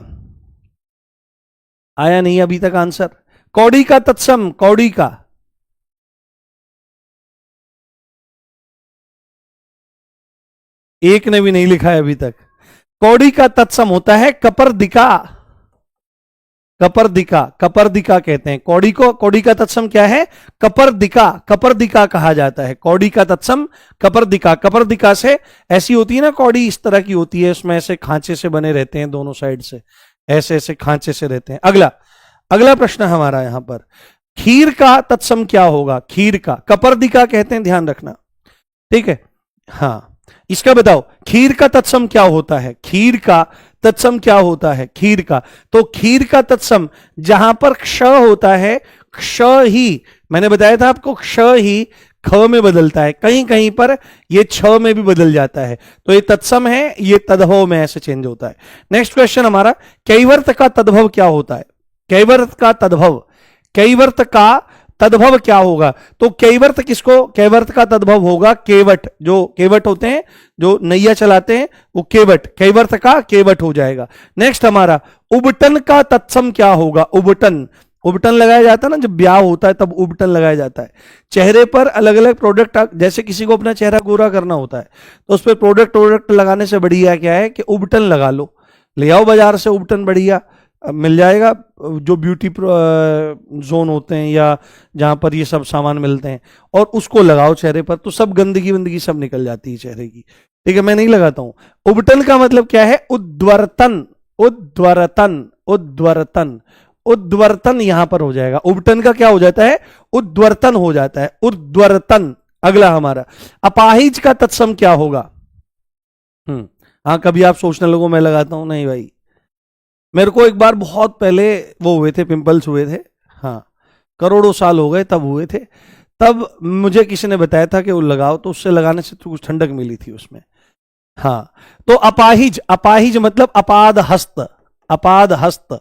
आया नहीं अभी तक आंसर। कौड़ी का तत्सम, कौड़ी का, एक ने भी नहीं लिखा है अभी तक। कौड़ी का तत्सम होता है कपर्दिका। कपर्दिका, कपर्दिका कहते हैं कौड़ी को। कौड़ी का तत्सम क्या है? कपर्दिका, कपर्दिका कहा जाता है। कौड़ी का तत्सम कपर्दिका। कपर्दिका से ऐसी होती है ना कौड़ी, इस तरह की होती है, उसमें ऐसे खांचे से बने रहते हैं, दोनों साइड से ऐसे ऐसे खांचे से रहते हैं। अगला प्रश्न हमारा यहां पर, खीर का तत्सम क्या होगा? खीर का, कपर्दिका कहते हैं, ध्यान रखना, ठीक है। हाँ, इसका बताओ, खीर का तत्सम क्या होता है? खीर का तत्सम क्या होता है? खीर का, तो खीर का तत्सम जहां पर क्ष होता है, क्ष ही, मैंने बताया था आपको, क्ष ही ख में बदलता है, कहीं कहीं पर ये छ में भी बदल जाता है, तो ये तत्सम है, ये तद्भव में ऐसे चेंज होता है। नेक्स्ट क्वेश्चन हमारा, कैवर्त का तद्भव क्या होता है? कैवर्त का तद्भव, कैवर्त का तद्भव क्या होगा? तो कैवर्त किसको? कैवर्त का तद्भव होगा केवट, जो केवट होते हैं, जो नैया चलाते हैं, वो केवट, कैवर्त का केवट हो जाएगा। नेक्स्ट हमारा, उबटन का तत्सम क्या होगा? उबटन, उबटन लगाया जाता है ना, जब ब्याह होता है तब उबटन लगाया जाता है। चेहरे पर अलग अलग प्रोडक्ट, जैसे किसी को अपना चेहरा गोरा करना होता है तो उस पर प्रोडक्ट लगाने से बढ़िया क्या है कि उबटन लगा लो, ले आओ बाजार से उबटन, बढ़िया मिल जाएगा, जो ब्यूटी जोन होते हैं या जहां पर ये सब सामान मिलते हैं, और उसको लगाओ चेहरे पर, तो सब गंदगी वंदगी सब निकल जाती है चेहरे की, ठीक है। मैं नहीं लगाता हूं। उबटन का मतलब क्या है? उद्वर्तन, उद्वर्तन, उद्वर्तन, उद्वर्तन यहां पर हो जाएगा। उबटन का क्या हो जाता है? उद्वर्तन हो जाता है, उद्वर्तन। अगला हमारा, अपाहिज का तत्सम क्या होगा? हाँ, कभी आप सोचने लगो मैं लगाता हूं, नहीं भाई, मेरे को एक बार बहुत पहले वो हुए थे, पिंपल्स हुए थे, हाँ, करोड़ों साल हो गए तब हुए थे, तब मुझे किसी ने बताया था कि वो लगाओ, तो उससे लगाने से तो कुछ ठंडक मिली थी उसमें। हाँ, तो अपाहिज, अपाहिज मतलब अपाद हस्त, अपाद हस्त,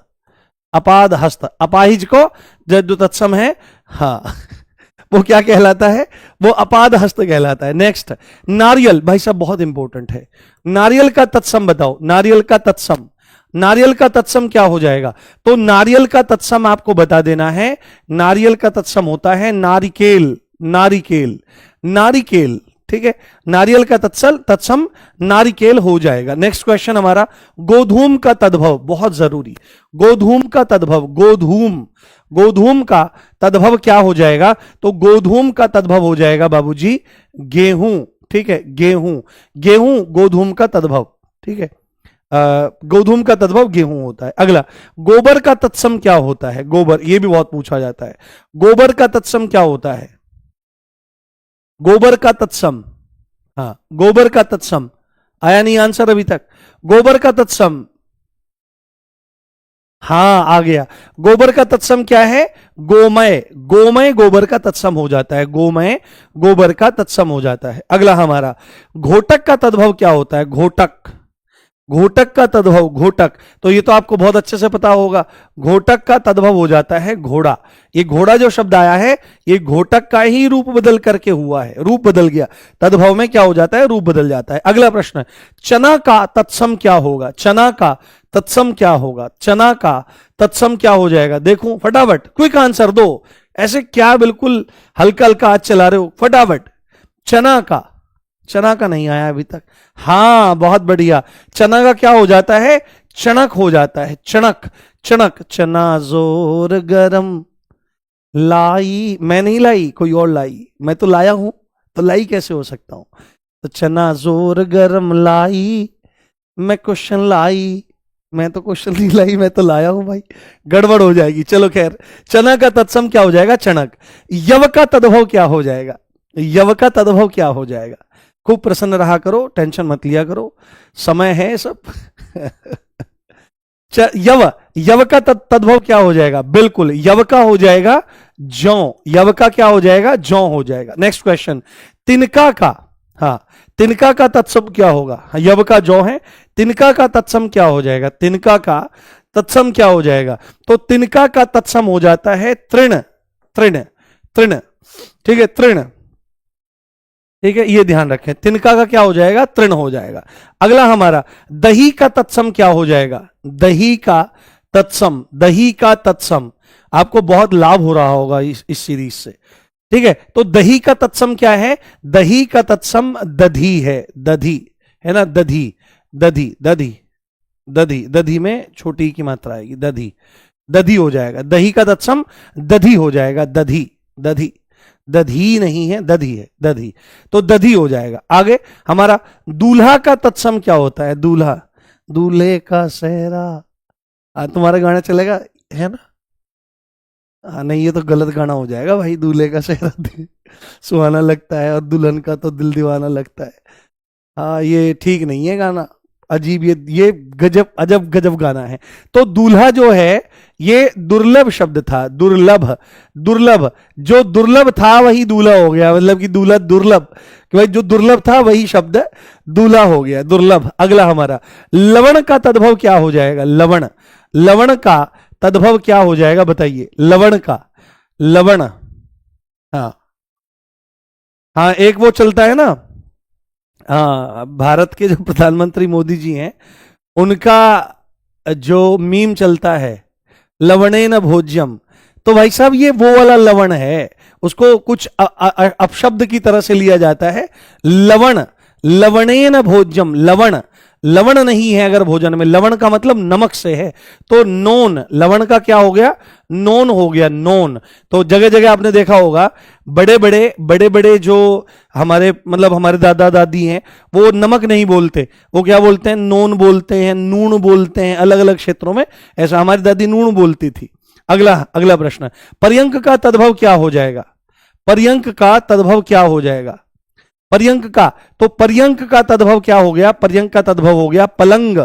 अपाद हस्त, अपाहिज को जो तत्सम है, हाँ वो क्या कहलाता है? वो अपाद हस्त कहलाता है। नेक्स्ट, नारियल, भाई साहब बहुत इंपॉर्टेंट है, नारियल का तत्सम बताओ। नारियल का तत्सम, नारियल का तत्सम क्या हो जाएगा? तो नारियल का तत्सम आपको बता देना है, नारियल का तत्सम होता है नारिकेल, नारिकेल, नारिकेल, ठीक है। नारियल का तत्सम नारिकेल हो जाएगा। नेक्स्ट क्वेश्चन हमारा, गोधूम का तद्भव, बहुत जरूरी, गोधूम का तद्भव, गोधूम, गोधूम का तद्भव क्या हो जाएगा? तो गोधूम का तद्भव हो जाएगा बाबूजी गेहूं, ठीक है, गेहूं, गेहूं गोधूम का तद्भव, ठीक है। गोधूम का तद्भव गेहूं होता है। अगला, गोबर का तत्सम क्या होता है? गोबर, ये भी बहुत पूछा जाता है, गोबर का तत्सम क्या होता है? गोबर का तत्सम, हाँ, गोबर का तत्सम, आया नहीं आंसर अभी तक? गोबर का तत्सम, हाँ आ गया। गोबर का तत्सम क्या है? गोमय, गोमय गोबर का तत्सम हो जाता है, गोमय गोबर का तत्सम हो जाता है। अगला हमारा, घोटक का तद्भव क्या होता है? घोटक, घोटक का तद्भव घोटक, तो ये तो आपको बहुत अच्छे से पता होगा। घोटक का तद्भव हो जाता है घोड़ा। ये घोड़ा जो शब्द आया है ये घोटक का ही रूप बदल करके हुआ है, रूप बदल गया। तद्भव में क्या हो जाता है, रूप बदल जाता है। अगला प्रश्न, चना का तत्सम क्या होगा? चना का तत्सम क्या होगा? चना का तत्सम क्या हो जाएगा? देखो फटाफट क्विक आंसर दो, ऐसे क्या बिल्कुल हल्का हल्का हाथ चला रहे हो, फटाफट। चना का, चना का नहीं आया अभी तक। हां बहुत बढ़िया, चना का क्या हो जाता है? चणक हो जाता है, चणक। चणक, चना जोर गरम लाई, मैं नहीं लाई, कोई और लाई, मैं तो लाया हूं, तो लाई कैसे हो सकता हूं? तो चना जोर गरम लाई, मैं क्वेश्चन लाई, मैं तो क्वेश्चन नहीं लाई, मैं तो लाया हूं भाई, गड़बड़ हो जाएगी। चलो खैर, चना का तत्सम क्या हो जाएगा? चणक। यव का तद्भव क्या हो जाएगा? यव का तद्भव क्या हो जाएगा? खूब प्रसन्न रहा करो, टेंशन मत लिया करो, समय है सब। यव, यव का तद्भव क्या हो जाएगा? बिल्कुल यव का हो जाएगा जौ। यव का क्या हो जाएगा? जौ हो जाएगा। नेक्स्ट क्वेश्चन, तिनका का, हाँ तिनका का तत्सम क्या होगा? यव का जौ है, तिनका का तत्सम क्या हो जाएगा? तिनका का तत्सम क्या हो जाएगा? तो तिनका का तत्सम हो जाता है तृण। तृण, तृण, ठीक है, तृण, ठीक है, ये ध्यान रखें। तिनका का क्या हो जाएगा? तृण हो जाएगा। अगला हमारा, दही का तत्सम क्या हो जाएगा? दही का तत्सम, दही का तत्सम, आपको बहुत लाभ हो रहा होगा इस सीरीज से, ठीक है। तो दही का तत्सम क्या है? दही का तत्सम दधी है, दधी है ना, दधी, दधी, दधी, दधी, दधी में छोटी की मात्रा आएगी, दधी, दधी हो जाएगा। दही का तत्सम दधी हो जाएगा, दधी, दधी, दधी नहीं है, दधी है, दधी, तो दधी हो जाएगा। आगे हमारा, दूल्हा का तत्सम क्या होता है? दूल्हा, दूल्हे का सेहरा, तुम्हारा गाना चलेगा है ना? नहीं, ये तो गलत गाना हो जाएगा भाई। दूल्हे का सेहरा सुहाना लगता है और दुल्हन का तो दिल दीवाना लगता है। हाँ ये ठीक नहीं है गाना, अजीब, ये गजब, अजब गजब गाना है। तो दूल्हा जो है ये दुर्लभ शब्द था, दुर्लभ, दुर्लभ, जो दुर्लभ था वही दूल्हा हो गया, मतलब कि दूल्हा दुर्लभ, कि भाई जो दुर्लभ था वही शब्द दूल्हा हो गया, दुर्लभ। अगला हमारा, लवण का तद्भव क्या हो जाएगा? लवण, लवण का तद्भव क्या हो जाएगा बताइए? लवण का, लवण, हाँ हाँ, एक वो चलता है ना, हाँ भारत के जो प्रधानमंत्री मोदी जी हैं उनका जो मीम चलता है, लवणेन भोज्यम, तो भाई साहब ये वो वाला लवण है, उसको कुछ अपशब्द की तरह से लिया जाता है। लवण, लवणेन भोज्यम, लवण, लवण नहीं है अगर भोजन में, लवण का मतलब नमक से है, तो नोन, लवण का क्या हो गया? नोन हो गया, नोन। तो जगह जगह आपने देखा होगा, बड़े बड़े जो हमारे मतलब हमारे दादा दादी हैं वो नमक नहीं बोलते, वो क्या बोलते हैं? नोन बोलते हैं, नून बोलते हैं, अलग अलग क्षेत्रों में ऐसा। हमारी दादी नून बोलती थी। अगला अगला प्रश्न, पर्यंक का तद्भव क्या हो जाएगा? पर्यंक का तद्भव क्या हो जाएगा? पर्यंक का, तो पर्यंक का तद्भव क्या हो गया? पर्यंक का तद्भव हो गया पलंग,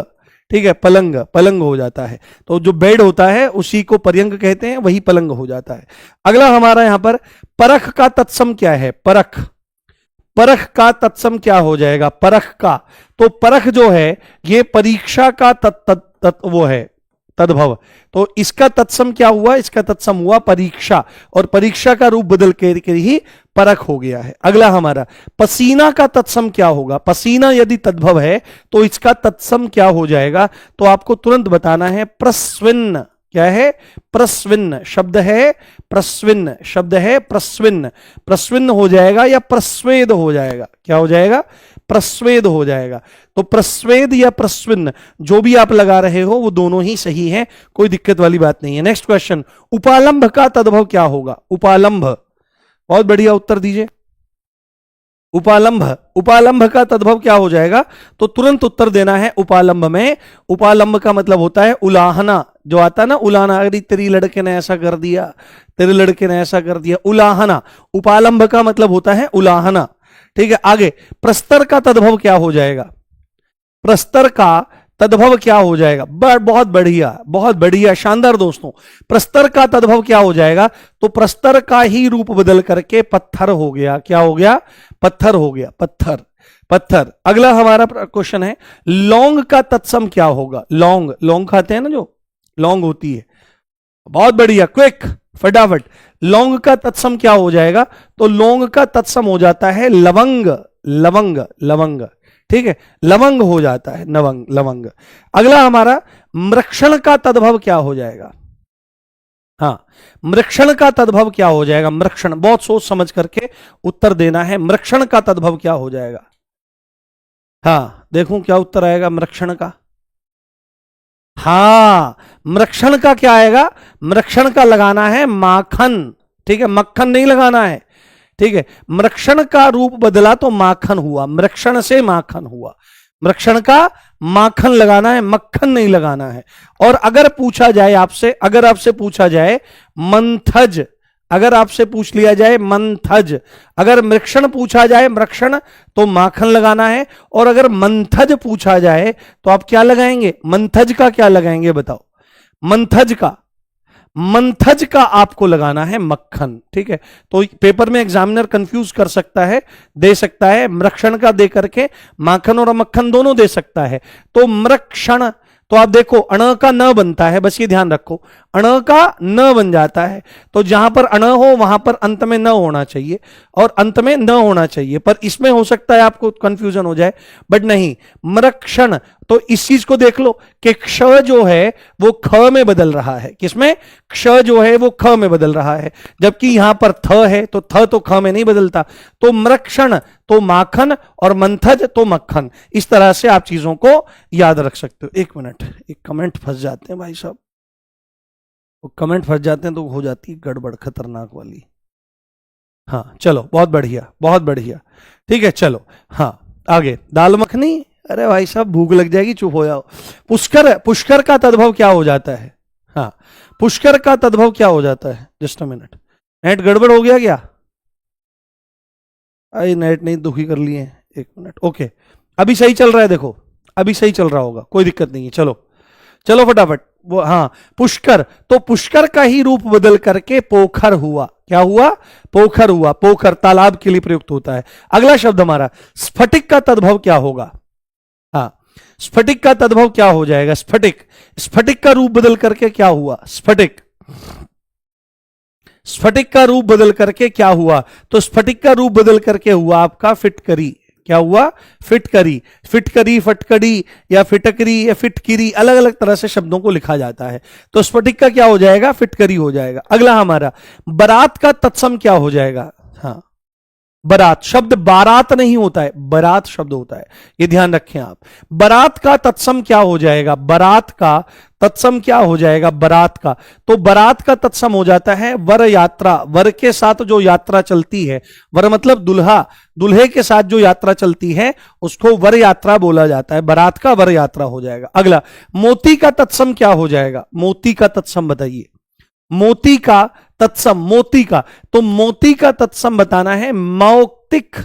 ठीक है, पलंग, पलंग हो जाता है। तो जो बेड होता है उसी को पर्यंक कहते हैं, वही पलंग हो जाता है। अगला हमारा यहां पर, परख का तत्सम क्या है? परख, परख का तत्सम क्या हो जाएगा? परख का, तो परख जो है ये परीक्षा का वो है तद्भव, तो इसका तत्सम क्या हुआ? इसका तत्सम हुआ परीक्षा, और परीक्षा का रूप बदल के ही परख हो गया है। अगला हमारा, पसीना का तत्सम क्या होगा? पसीना यदि तद्भव है तो इसका तत्सम क्या हो जाएगा? तो आपको तुरंत बताना है, प्रस्विन्न। क्या है? प्रस्विन्न शब्द है, प्रस्विन्न शब्द है, प्रस्विन्न, प्रस्विन्न हो जाएगा या प्रस्वेद हो जाएगा? क्या हो जाएगा? प्रस्वेद हो जाएगा। तो प्रस्वेद या प्रस्विन्न जो भी आप लगा रहे हो वो दोनों ही सही है, कोई दिक्कत वाली बात नहीं है। नेक्स्ट क्वेश्चन, उपालंभ का तद्भव क्या होगा? उपालंभ, बहुत बढ़िया उत्तर दीजिए। उपालंभ, उपालंभ का तद्भव क्या हो जाएगा? तो तुरंत उत्तर देना है। उपालंभ में, उपालंभ का मतलब होता है उलाहना, जो आता है ना उलाहना, अरे तेरी लड़के ने ऐसा कर दिया, तेरे लड़के ने ऐसा कर दिया, उलाहना। उपालंभ का मतलब होता है उलाहना, ठीक है। आगे, प्रस्तर का तद्भव क्या हो जाएगा? प्रस्तर का तद्भव क्या हो जाएगा? बहुत बढ़िया, बहुत बढ़िया, शानदार दोस्तों। प्रस्तर का तद्भव क्या हो जाएगा? तो प्रस्तर का ही रूप बदल करके पत्थर हो गया। क्या हो गया? पत्थर हो गया, पत्थर, पत्थर। अगला हमारा क्वेश्चन है लौंग का तत्सम क्या होगा। लौंग, लौंग खाते हैं ना, जो लौंग होती है। बहुत बढ़िया, क्विक, फटाफट। लौंग का तत्सम क्या हो जाएगा? तो लौंग का तत्सम हो जाता है लवंग। लवंग, लवंग, ठीक है, लवंग हो जाता है, नवंग, लवंग। अगला हमारा मृक्षण का तद्भव क्या हो जाएगा? हाँ, मृक्षण का तद्भव क्या हो जाएगा? मृक्षण, बहुत सोच समझ करके उत्तर देना है। मृक्षण का तद्भव क्या हो जाएगा? हाँ, देखूं क्या उत्तर आएगा मृक्षण का। हाँ, मृक्षण का क्या आएगा? मृक्षण का लगाना है माखन, ठीक है, मक्खन नहीं लगाना है, ठीक है। मृक्षण का रूप बदला तो माखन हुआ, मृक्षण से माखन हुआ। मृक्षण का माखन लगाना है, मक्खन नहीं लगाना है। और अगर पूछा जाए आपसे, अगर आपसे पूछा जाए मंथज, अगर आपसे पूछ लिया जाए मंथज, अगर मृक्षण पूछा जाए मृक्षण तो माखन लगाना है, और अगर मंथज पूछा जाए तो आप क्या लगाएंगे? मंथज का क्या लगाएंगे बताओ? मंथज का, मंथज का आपको लगाना है मक्खन, ठीक है। तो पेपर में एग्जामिनर कंफ्यूज कर सकता है, दे सकता है मृक्षण का दे करके माखन और मक्खन दोनों दे सकता है। तो मृक्षण, तो आप देखो अण का न बनता है, बस ये ध्यान रखो, अण का न बन जाता है। तो जहां पर अण हो वहां पर अंत में न होना चाहिए और अंत में न होना चाहिए, पर इसमें हो सकता है आपको कंफ्यूजन हो जाए, बट नहीं, मृक्षण। तो इस चीज को देख लो कि क्ष जो है वो ख में बदल रहा है। किसमें? क्ष जो है वो ख में बदल रहा है, जबकि यहां पर थ है तो थ तो ख में नहीं बदलता। तो मृक्षण तो माखन और मंथज तो मक्खन। इस तरह से आप चीजों को याद रख सकते हो। एक मिनट, एक कमेंट फंस जाते हैं भाई साहब, वो कमेंट फंस जाते हैं तो हो जाती है गड़बड़ खतरनाक वाली। हाँ चलो, बहुत बढ़िया, बहुत बढ़िया, ठीक है, चलो। हाँ आगे, दाल मखनी। अरे भाई साहब भूख लग जाएगी, चुप हो जाओ। पुष्कर, पुष्कर का तद्भव क्या हो जाता है? हाँ, पुष्कर का तद्भव क्या हो जाता है? जस्ट अ मिनट, नेट गड़बड़ हो गया क्या? आई नेट नहीं दुखी कर लिए, एक मिनट। ओके, अभी सही चल रहा है, देखो अभी सही चल रहा होगा, कोई दिक्कत नहीं है। चलो चलो फटाफट। वो हाँ, पुष्कर, तो पुष्कर का ही रूप बदल करके पोखर हुआ। क्या हुआ? पोखर हुआ। पोखर तालाब के लिए प्रयुक्त होता है। अगला शब्द हमारा स्फटिक का तद्भव क्या होगा? हाँ, स्फटिक का तद्भव क्या हो जाएगा? स्फटिक, स्फटिक का रूप बदल करके क्या हुआ? स्फटिक, स्फटिक का रूप बदल करके क्या हुआ? तो स्फटिक का रूप बदल करके हुआ आपका फिटकरी। क्या हुआ? फिटकरी। फिटकरी, फटकड़ी या फिटकरी या फिटकिरी, अलग अलग तरह से शब्दों को लिखा जाता है। तो स्फटिक का क्या हो जाएगा? फिटकरी हो जाएगा। अगला हमारा बारात का तत्सम क्या हो जाएगा? हाँ, बारात, शब्द बारात नहीं होता है, बारात शब्द होता है, ये ध्यान रखें आप। बारात का तत्सम क्या हो जाएगा? बारात का तत्सम क्या हो जाएगा? बारात का, तो बारात का तत्सम हो जाता है वर यात्रा। वर के साथ जो यात्रा चलती है, वर मतलब दुल्हा, दुल्हे के साथ जो यात्रा चलती है उसको वर यात्रा बोला जाता है। बारात का वर यात्रा हो जाएगा। अगला, मोती का तत्सम क्या हो जाएगा? मोती का तत्सम बताइए। मोती का तत्सम, मोती का, तो मोती का तत्सम बताना है मौक्तिक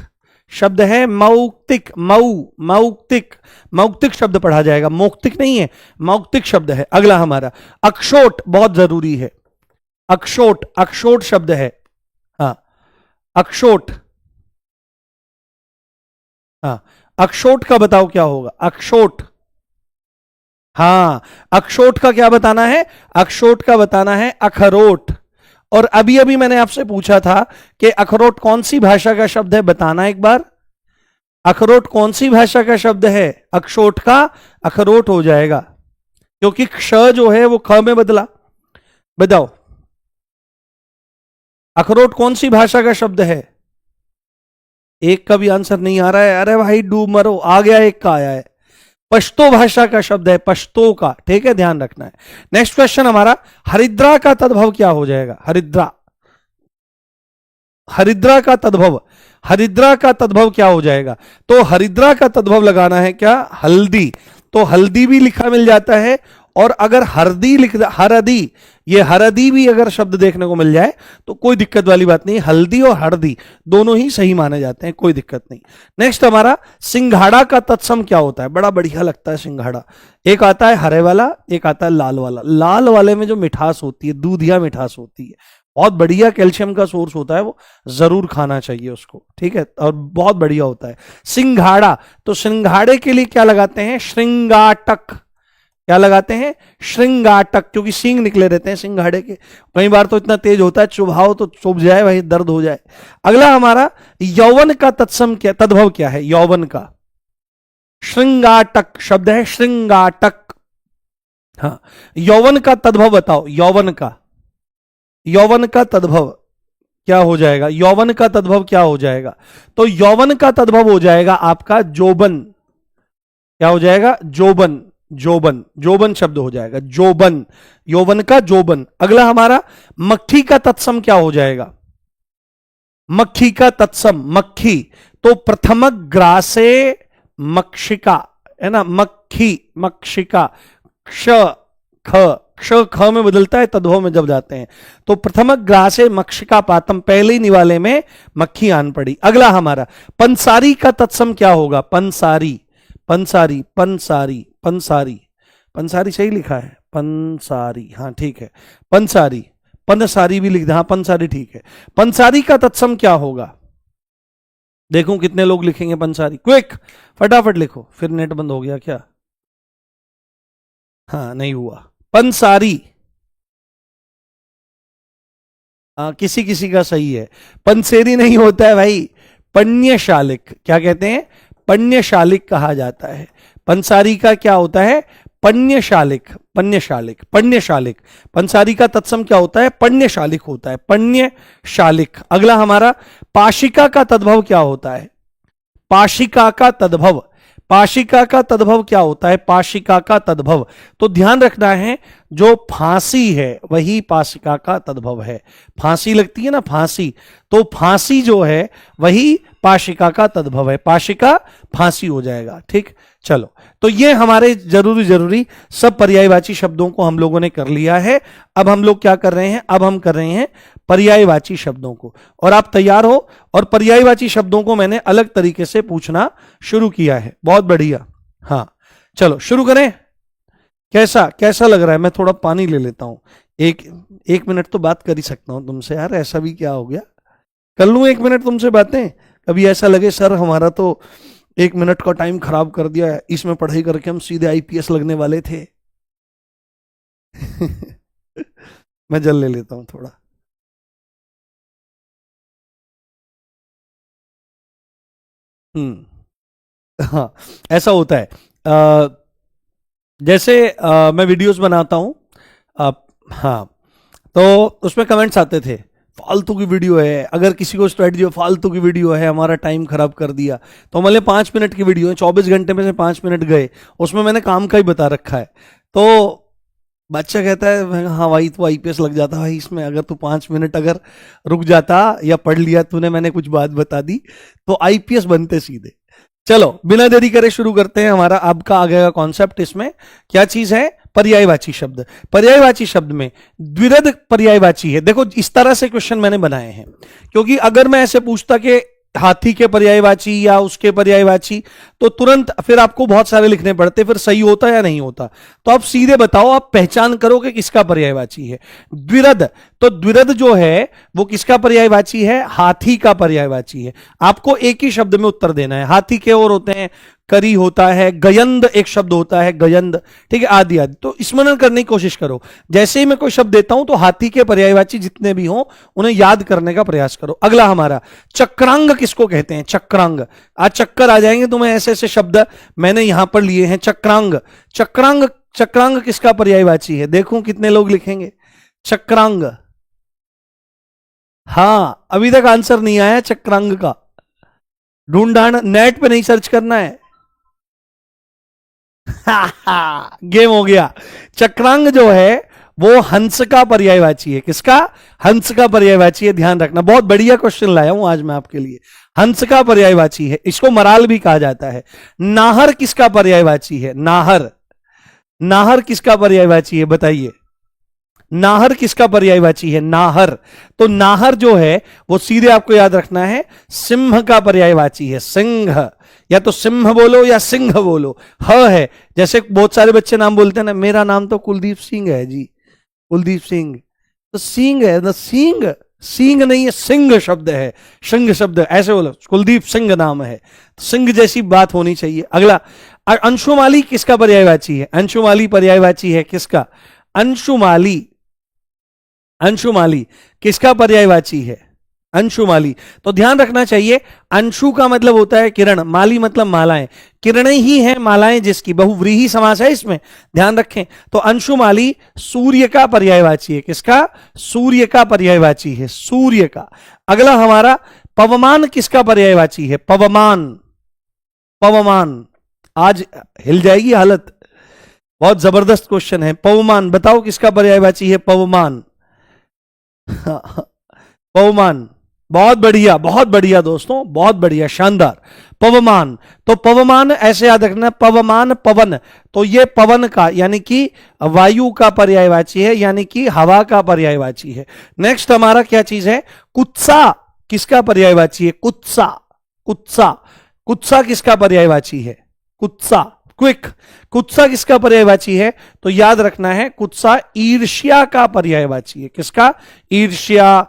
शब्द है, मौक्तिक, मऊ, मौक्तिक, मौक्तिक शब्द पढ़ा जाएगा, मौक्तिक नहीं है, मौक्तिक शब्द है। अगला हमारा अक्षोट, बहुत जरूरी है। अक्षोट, अक्षोट शब्द है। हाँ, अक्षोट, हाँ, अक्षोट का बताओ क्या होगा? अक्षोट, हाँ, अक्षोट का क्या बताना है? अक्षोट का बताना है अखरोट। और अभी अभी मैंने आपसे पूछा था कि अखरोट कौन सी भाषा का शब्द है, बताना एक बार। अखरोट कौन सी भाषा का शब्द है? अक्षोट का अखरोट हो जाएगा, क्योंकि क्ष जो है वो ख में बदला। बताओ, अखरोट कौन सी भाषा का शब्द है? एक का भी आंसर नहीं आ रहा है। अरे भाई डूब मरो, आ गया, एक का आया है। पश्तो भाषा का शब्द है, पश्तो का, ठीक है, ध्यान रखना है। नेक्स्ट क्वेश्चन हमारा, हरिद्रा का तद्भव क्या हो जाएगा? हरिद्रा, हरिद्रा का तद्भव, हरिद्रा का तद्भव क्या हो जाएगा? तो हरिद्रा का तद्भव लगाना है क्या? हल्दी। तो हल्दी भी लिखा मिल जाता है, और अगर हरदी लिख, हरदी, ये हरदी भी अगर शब्द देखने को मिल जाए तो कोई दिक्कत वाली बात नहीं। हल्दी और हरदी दोनों ही सही माने जाते हैं, कोई दिक्कत नहीं। नेक्स्ट हमारा सिंघाड़ा का तत्सम क्या होता है? बड़ा बढ़िया लगता है सिंघाड़ा। एक आता है हरे वाला, एक आता है लाल वाला। लाल वाले में जो मिठास होती है, दूधिया मिठास होती है, बहुत बढ़िया कैल्शियम का सोर्स होता है, वो जरूर खाना चाहिए उसको, ठीक है, और बहुत बढ़िया होता है। सिंघाड़ा, तो सिंघाड़े के लिए क्या लगाते हैं? श्रृंगाटक। क्या लगाते हैं? श्रृंगाटक, क्योंकि सींग निकले रहते हैं सिंघाड़े के। कई बार तो इतना तेज होता है, चुभाओ तो चुभ जाए भाई, दर्द हो जाए। अगला हमारा यौवन का तत्सम क्या, तद्भव क्या है? यौवन का श्रृंगाटक शब्द है, श्रृंगाटक। हाँ, यौवन का तद्भव बताओ, यौवन का, यौवन का तद्भव क्या हो जाएगा? यौवन का तद्भव क्या हो जाएगा? तो यौवन का तद्भव हो जाएगा आपका जोबन। क्या हो जाएगा? जोबन, जोबन, जोबन शब्द हो जाएगा, जोबन, यौवन का जोबन। अगला हमारा मक्खी का तत्सम क्या हो जाएगा? मक्खी का तत्सम, मक्खी, तो प्रथमक ग्रासे मक्षिका, है ना, मक्खी, मक्षिका, क्ष ख, क्ष ख में बदलता है तद्भव में जब जाते हैं, तो प्रथमक ग्रासे मक्षिका पातम, पहले ही निवाले में मक्खी आन पड़ी। अगला हमारा पंसारी का तत्सम क्या होगा? पंसारी, पंसारी, पंसारी, पंसारी, पंसारी सही लिखा है, पंसारी, हाँ ठीक है, पंसारी, पंसारी भी लिख दे, हाँ पंसारी ठीक है। पंसारी का तत्सम क्या होगा? देखो कितने लोग लिखेंगे पंसारी, क्विक, फटाफट लिखो, फिर नेट बंद हो गया क्या? हाँ नहीं हुआ। पंसारी, किसी किसी का सही है, पंसेरी नहीं होता है भाई, पण्यशालिक। क्या कहते हैं? पण्यशालिक कहा जाता है। पंसारी का क्या होता है? पण्यशालिक, पण्यशालिक, पण्यशालिक। पंसारी का तत्सम क्या होता है? पण्यशालिक होता है, पण्यशालिक। अगला हमारा पाशिका का तद्भव क्या होता है? पाशिका का तद्भव, पाशिका का तद्भव क्या होता है? पाशिका का तद्भव, तो ध्यान रखना है, जो फांसी है वही पाशिका का तद्भव है। फांसी लगती है ना, फांसी, तो फांसी जो है वही पाशिका का तद्भव है, पाशिका फांसी हो जाएगा, ठीक। चलो, तो ये हमारे जरूरी सब पर्यायवाची शब्दों को हम लोगों ने कर लिया है। अब हम लोग क्या कर रहे हैं? अब हम कर रहे हैं पर्यायवाची शब्दों को, और आप तैयार हो। और पर्यायवाची शब्दों को मैंने अलग तरीके से पूछना शुरू किया है, बहुत बढ़िया। हाँ चलो शुरू करें। कैसा कैसा लग रहा है? मैं थोड़ा पानी ले लेता हूं, एक मिनट तो बात कर ही सकता हूं तुमसे यार, ऐसा भी क्या हो गया? कर लूं 1 मिनट तुमसे बातें? कभी ऐसा लगे सर हमारा तो 1 मिनट का टाइम खराब कर दिया है, इसमें पढ़ाई करके हम सीधे आईपीएस लगने वाले थे। मैं जल ले लेता हूं थोड़ा। हाँ ऐसा होता है। जैसे मैं वीडियोस बनाता हूं, हाँ, तो उसमें कमेंट्स आते थे फालतू की वीडियो है, अगर किसी को स्ट्रेटजी फालतू की वीडियो है, हमारा टाइम खराब कर दिया। तो मान 5 मिनट की वीडियो है, 24 घंटे में से 5 मिनट गए, उसमें मैंने काम का ही बता रखा है। तो बच्चा कहता है हाँ भाई तो आईपीएस लग जाता भाई इसमें, अगर तू 5 मिनट अगर रुक जाता या पढ़ लिया तूने, मैंने कुछ बात बता दी तो आईपीएस बनते सीधे। चलो बिना देरी करे शुरू करते हैं। हमारा आपका आ गया कॉन्सेप्ट, इसमें क्या चीज है? पर्यायवाची शब्द। पर्यायवाची शब्द में द्विरद पर्यायवाची है। देखो इस तरह से क्वेश्चन मैंने बनाए हैं, क्योंकि अगर मैं ऐसे पूछता कि हाथी के पर्यायवाची या उसके पर्यायवाची, तो तुरंत फिर आपको बहुत सारे लिखने पड़ते, फिर सही होता या नहीं होता। तो आप सीधे बताओ, आप पहचान करो कि किसका पर्यायवाची है। द्विरद, तो द्विरद जो है वो किसका पर्यायवाची है? हाथी का पर्यायवाची है। आपको एक ही शब्द में उत्तर देना है। हाथी के और होते हैं, करी होता है, गयंद एक शब्द होता है, गयंद, ठीक है, आदि आदि। तो स्मरण करने की कोशिश करो। जैसे ही मैं कोई शब्द देता हूं तो हाथी के पर्यायवाची जितने भी हों उन्हें याद करने का प्रयास करो। अगला हमारा चक्रांग किसको कहते हैं? चक्रांग। आज चक्कर आ जाएंगे तुम्हें, ऐसे ऐसे शब्द मैंने यहां पर लिए हैं। चक्रांग, चक्रांग, चक्रांग किसका पर्यायवाची है? देखो कितने लोग लिखेंगे चक्रांग। हां अभी तक आंसर नहीं आया चक्रांग का, ढूंढाना, नेट पे नहीं सर्च करना है। गेम हो गया। चक्रांग जो है वो हंस का पर्यायवाची है। किसका? हंस का पर्यायवाची है, ध्यान रखना। बहुत बढ़िया क्वेश्चन लाया हूं आज मैं आपके लिए। हंस का पर्यायवाची है, इसको मराल भी कहा जाता है। नाहर किसका पर्यायवाची है? नाहर, नाहर किसका पर्यायवाची है बताइए? नाहर किसका पर्यायवाची है? नाहर। तो नाहर जो है वो सीधे आपको याद रखना है सिंह का पर्यायवाची है। सिंह, या तो सिंह बोलो या सिंह बोलो, ह है। जैसे बहुत सारे बच्चे नाम बोलते हैं ना, मेरा नाम तो कुलदीप सिंह है जी, कुलदीप सिंह, तो सींग है ना, सींग, सींग नहीं है, सिंह शब्द है, सिंह शब्द ऐसे बोलो, कुलदीप सिंह नाम है, सिंह जैसी बात होनी चाहिए। अगला, अंशुमाली किसका पर्यायवाची है? अंशुमाली पर्यायवाची है किसका? अंशुमाली, अंशुमाली किसका पर्यायवाची है? अंशुमाली। तो ध्यान रखना चाहिए, अंशु का मतलब होता है किरण, माली मतलब मालाएं, किरणें ही हैं मालाएं जिसकी, बहुव्रीहि समास है इसमें, ध्यान रखें। तो अंशुमाली सूर्य का पर्यायवाची है, किसका? सूर्य का पर्यायवाची है, सूर्य का। अगला हमारा, पवमान किसका पर्यायवाची है? पवमान, पवमान, आज हिल जाएगी हालत, बहुत जबरदस्त क्वेश्चन है। पवमान बताओ किसका पर्यायवाची है? पवमान, पवमान, बहुत बढ़िया दोस्तों, बहुत बढ़िया, शानदार। पवमान, तो पवमान ऐसे याद रखना, पवमान पवन, तो ये पवन का यानी कि वायु का पर्यायवाची है, यानी कि हवा का पर्यायवाची है। नेक्स्ट हमारा क्या चीज है? कुत्सा किसका पर्यायवाची है? कुत्सा, कुत्सा, कुत्सा किसका पर्यायवाची है? कुत्सा, क्विक, कुत्सा किसका पर्यायवाची है? तो याद रखना है, कुत्सा ईर्ष्या का पर्यायवाची है, किसका? ईर्ष्या,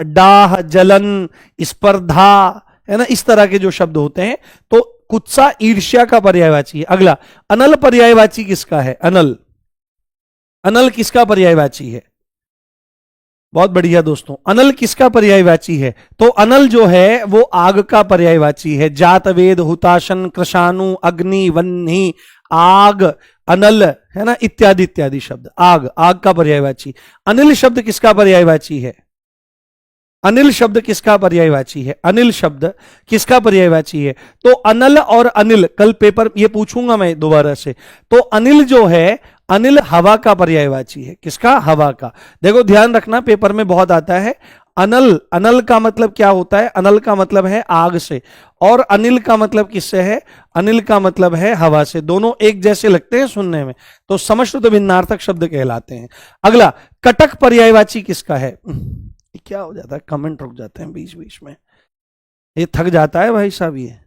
डाह, जलन, स्पर्धा, है ना, इस तरह के जो शब्द होते हैं, तो कुत्सा ईर्ष्या का पर्यायवाची है। अगला, अनल पर्यायवाची किसका है? अनल, अनल किसका पर्यायवाची है? बहुत बढ़िया दोस्तों, अनल किसका पर्यायवाची है? तो अनल जो है वो आग का पर्यायवाची है। जात, वेद, हुताशन, कृशानु, अग्नि, वह्नि, आग, अनल, है ना, इत्यादि इत्यादि शब्द, आग, आग का पर्यायवाची। अनिल शब्द किसका पर्यायवाची है? अनिल शब्द किसका पर्यायवाची है? अनिल शब्द किसका पर्यायवाची है? तो अनल और अनिल, कल पेपर ये पूछूंगा मैं दोबारा से। तो अनिल जो है, अनिल हवा का पर्यायवाची है, किसका? हवा का। देखो ध्यान रखना, पेपर में बहुत आता है, अनल, अनल का मतलब क्या होता है? अनल का मतलब है आग से, और अनिल का मतलब किससे है? अनिल का मतलब है हवा से। दोनों एक जैसे लगते हैं सुनने में, तो समश्रुत भिन्नार्थक शब्द कहलाते हैं। अगला, कटक पर्यायवाची किसका है? क्या हो जाता है, कमेंट रुक जाते हैं बीच बीच में, ये थक जाता है भाई साहब ये।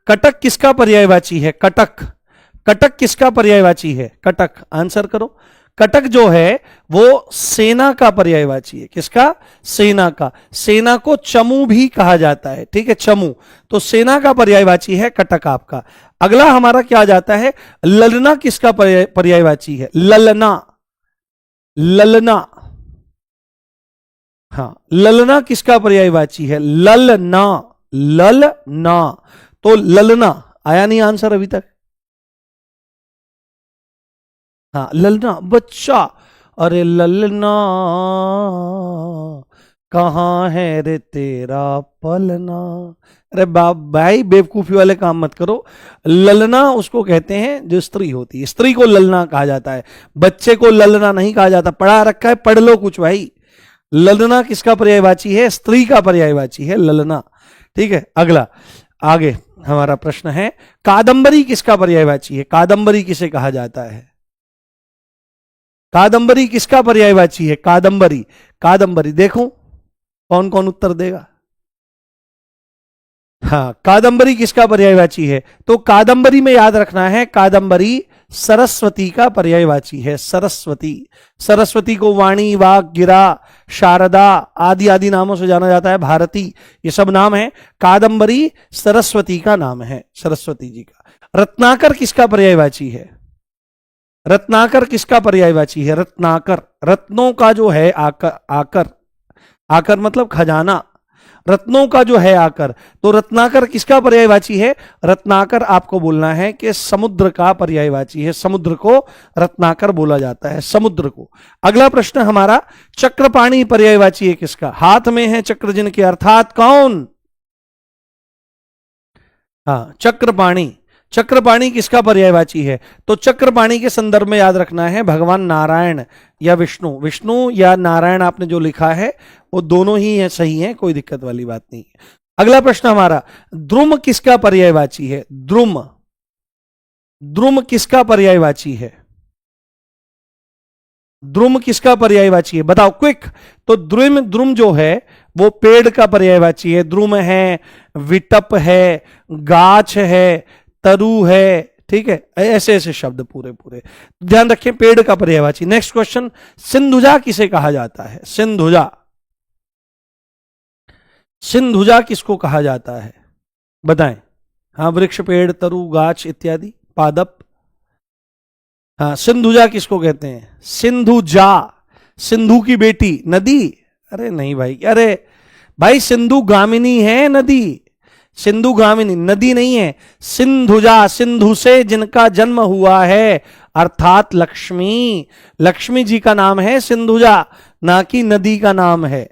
कटक किसका पर्यायवाची है? कटक, कटक किसका पर्यायवाची है? कटक, आंसर करो। कटक जो है वो सेना का पर्यायवाची है, किसका? सेना का। सेना को चमू भी कहा जाता है, ठीक है, चमू, तो सेना का पर्यायवाची है कटक आपका। अगला हमारा क्या जाता है? ललना किसका पर्यायवाची है? ललना, ललना, हाँ, ललना किसका पर्यायवाची है? ललना, ललना, तो ललना आया नहीं आंसर अभी तक। हाँ, ललना, बच्चा, अरे ललना कहाँ है रे तेरा पलना। अरे बाप भाई, बेवकूफी वाले काम मत करो। ललना उसको कहते हैं जो स्त्री होती है, स्त्री को ललना कहा जाता है, बच्चे को ललना नहीं कहा जाता। पढ़ा रखा है, पढ़ लो कुछ भाई। ललना किसका पर्यायवाची है? स्त्री का पर्यायवाची है ललना, ठीक है। अगला, आगे हमारा प्रश्न है, कादंबरी किसका पर्यायवाची है? कादंबरी किसे कहा जाता है? कादंबरी किसका पर्यायवाची है? कादंबरी, कादंबरी, देखो कौन कौन उत्तर देगा। हाँ, कादंबरी किसका पर्यायवाची है? तो कादंबरी में याद रखना है, कादंबरी सरस्वती का पर्यायवाची है। सरस्वती, सरस्वती को वाणी, वाक, गिरा, शारदा आदि आदि नामों से जाना जाता है, भारती, ये सब नाम है। कादंबरी सरस्वती का नाम है, सरस्वती जी का। रत्नाकर किसका पर्यायवाची है? रत्नाकर किसका पर्यायवाची है? रत्नाकर, रत्नों का जो है आकर, आकर, आकर मतलब खजाना, रत्नों का जो है आकर, तो रत्नाकर किसका पर्यायवाची है? रत्नाकर आपको बोलना है कि समुद्र का पर्यायवाची है, समुद्र को रत्नाकर बोला जाता है, समुद्र को। अगला प्रश्न हमारा, चक्रपाणी पर्यायवाची है किसका? हाथ में है चक्र जिनके, अर्थात कौन? हाँ, चक्रपाणी, चक्रपाणी किसका पर्यायवाची है? तो चक्रपाणी के संदर्भ में याद रखना है भगवान नारायण या विष्णु, विष्णु या नारायण आपने जो लिखा है वो दोनों ही है, सही है, कोई दिक्कत वाली बात नहीं है। अगला प्रश्न हमारा, द्रुम किसका पर्यायवाची है? द्रुम, द्रुम किसका पर्यायवाची है? द्रुम किसका पर्यायवाची है? बताओ क्विक। तो द्रुम, द्रुम जो है वो पेड़ का पर्यायवाची है। द्रुम है, विटप है, गाछ है, तरु है, ठीक है, ऐसे ऐसे शब्द पूरे पूरे ध्यान रखें। पेड़ का पर्यायवाची। नेक्स्ट क्वेश्चन, सिंधुजा किसे कहा जाता है? सिंधुजा, सिंधुजा किसको कहा जाता है बताएं? हाँ, वृक्ष, पेड़, तरु, गाछ इत्यादि, पादप। हाँ, सिंधुजा किसको कहते हैं? सिंधुजा, सिंधु की बेटी, नदी? अरे नहीं भाई, अरे भाई सिंधु गामिनी है नदी, सिंधु गामिनी नदी नहीं है। सिंधुजा, सिंधु से जिनका जन्म हुआ है, अर्थात लक्ष्मी, लक्ष्मी जी का नाम है सिंधुजा, ना कि नदी का नाम है।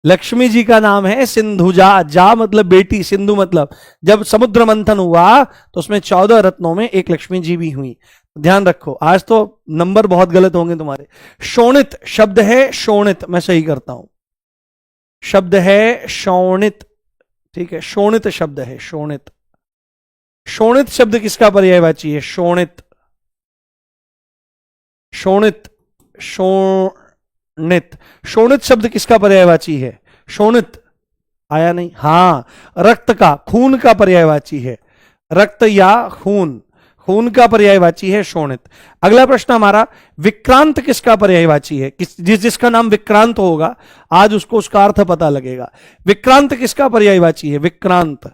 लक्ष्मी जी का नाम है सिंधुजा। जा मतलब बेटी, सिंधु मतलब जब समुद्र मंथन हुआ तो उसमें 14 रत्नों में एक लक्ष्मी जी भी हुई। ध्यान रखो, आज तो नंबर बहुत गलत होंगे तुम्हारे। शोणित शब्द है, शोणित, मैं सही करता हूं, शब्द है शोणित, ठीक है, शोणित शब्द है, शोणित। शोणित शब्द किसका पर्यायवाची है? शोणित, शोणित, शोणित, शोणित शब्द किसका पर्यायवाची है? शोणित आया नहीं? हां, रक्त का, खून का पर्यायवाची है, रक्त या खून, खून का पर्यायवाची है शोणित। अगला प्रश्न हमारा, विक्रांत किसका पर्यायवाची है? जिसका नाम विक्रांत होगा आज उसको उसका अर्थ पता लगेगा। विक्रांत किसका पर्यायवाची है? विक्रांत,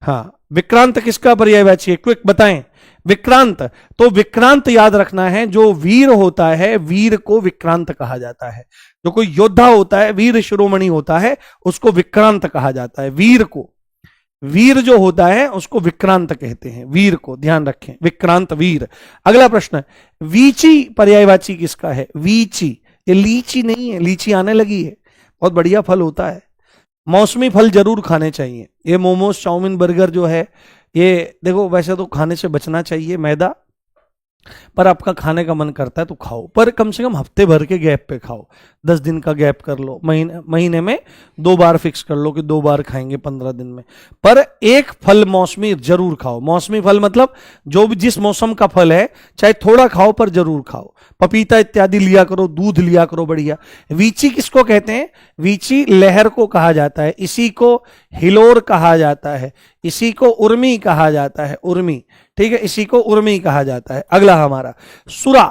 हाँ, विक्रांत किसका पर्यायवाची है? क्विक बताएं। विक्रांत, तो विक्रांत याद रखना है, जो वीर होता है वीर को विक्रांत कहा जाता है। जो कोई योद्धा होता है, वीर शिरोमणि होता है, उसको विक्रांत कहा जाता है। वीर को, वीर जो होता है उसको विक्रांत कहते हैं, वीर को, ध्यान रखें, विक्रांत वीर। अगला प्रश्न है, वीची पर्यायवाची किसका है? वीची, ये लीची नहीं है, लीची आने लगी है, बहुत बढ़िया फल होता है, मौसमी फल जरूर खाने चाहिए। ये मोमोज, चाउमीन, बर्गर जो है, ये देखो वैसे तो खाने से बचना चाहिए, मैदा, पर आपका खाने का मन करता है तो खाओ, पर कम से कम हफ्ते भर के गैप पे खाओ, 10 दिन का गैप कर लो, महीने में 2 बार फिक्स कर लो कि 2 बार खाएंगे 15 दिन में, पर एक फल मौसमी जरूर खाओ। मौसमी फल मतलब जो भी जिस मौसम का फल है, चाहे थोड़ा खाओ पर जरूर खाओ। पपीता इत्यादि लिया करो, दूध लिया करो, बढ़िया। वीची किसको कहते हैं? वीची लहर को कहा जाता है, इसी को हिलोर कहा जाता है, इसी को उर्मी कहा जाता है, उर्मी, ठीक है, इसी को उर्मी कहा जाता है। अगला हमारा, सुरा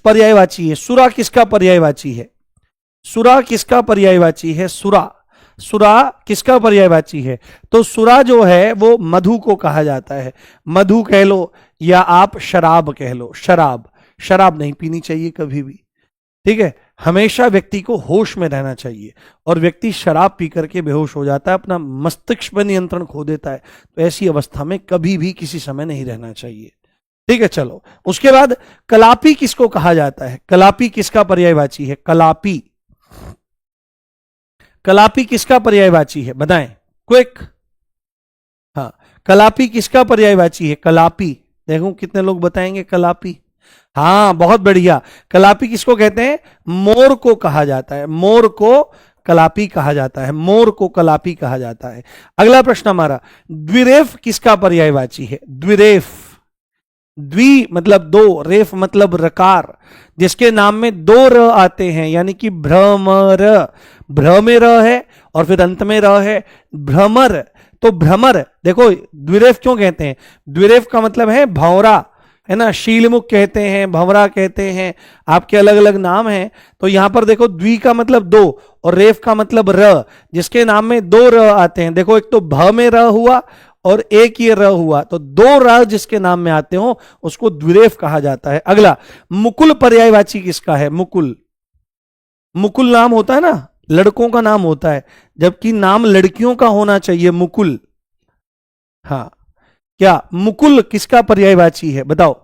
पर्यायवाची है। सुरा किसका पर्यायवाची है? सुरा किसका पर्यायवाची है? सुरा, सुरा किसका पर्यायवाची है? तो सुरा जो है वो मधु को कहा जाता है। मधु कह लो या आप शराब कह लो, शराब, शराब नहीं पीनी चाहिए कभी भी, ठीक है, हमेशा व्यक्ति को होश में रहना चाहिए, और व्यक्ति शराब पी करके बेहोश हो जाता है, अपना मस्तिष्क पर नियंत्रण खो देता है, तो ऐसी अवस्था में कभी भी किसी समय नहीं रहना चाहिए, ठीक है। चलो, उसके बाद कलापी किसको कहा जाता है? कलापी किसका पर्यायवाची है? कलापी, कलापी किसका पर्यायवाची है बताएं, क्विक। हाँ, कलापी किसका पर्यायवाची है? कलापी, देखो कितने लोग बताएंगे कलापी। हाँ, बहुत बढ़िया। कलापी किसको कहते हैं? मोर को कहा जाता है, मोर को कलापी कहा जाता है, मोर को कलापी कहा जाता है। अगला प्रश्न हमारा, द्विरेफ किसका पर्यायवाची है? द्विरेफ, द्वि मतलब दो, रेफ मतलब रकार, जिसके नाम में 2 र आते हैं, यानी कि भ्रमर, भ्र में र है और फिर अंत में र है, भ्रमर। तो भ्रमर, देखो द्विरेफ क्यों कहते हैं? द्विरेफ का मतलब है भंवरा, है ना, शीलमुख कहते हैं, भंवरा कहते हैं, आपके अलग अलग नाम हैं। तो यहां पर देखो, द्वि का मतलब 2 और रेफ का मतलब र, जिसके नाम में 2 र आते हैं। देखो, एक तो भ में र हुआ और एक ये र हुआ, तो 2 र जिसके नाम में आते हो उसको द्विरेफ कहा जाता है। अगला, मुकुल पर्यायवाची किसका है? मुकुल, मुकुल नाम होता है ना, लड़कों का नाम होता है, जबकि नाम लड़कियों का होना चाहिए, मुकुल। हाँ, क्या मुकुल किसका पर्यायवाची है बताओ?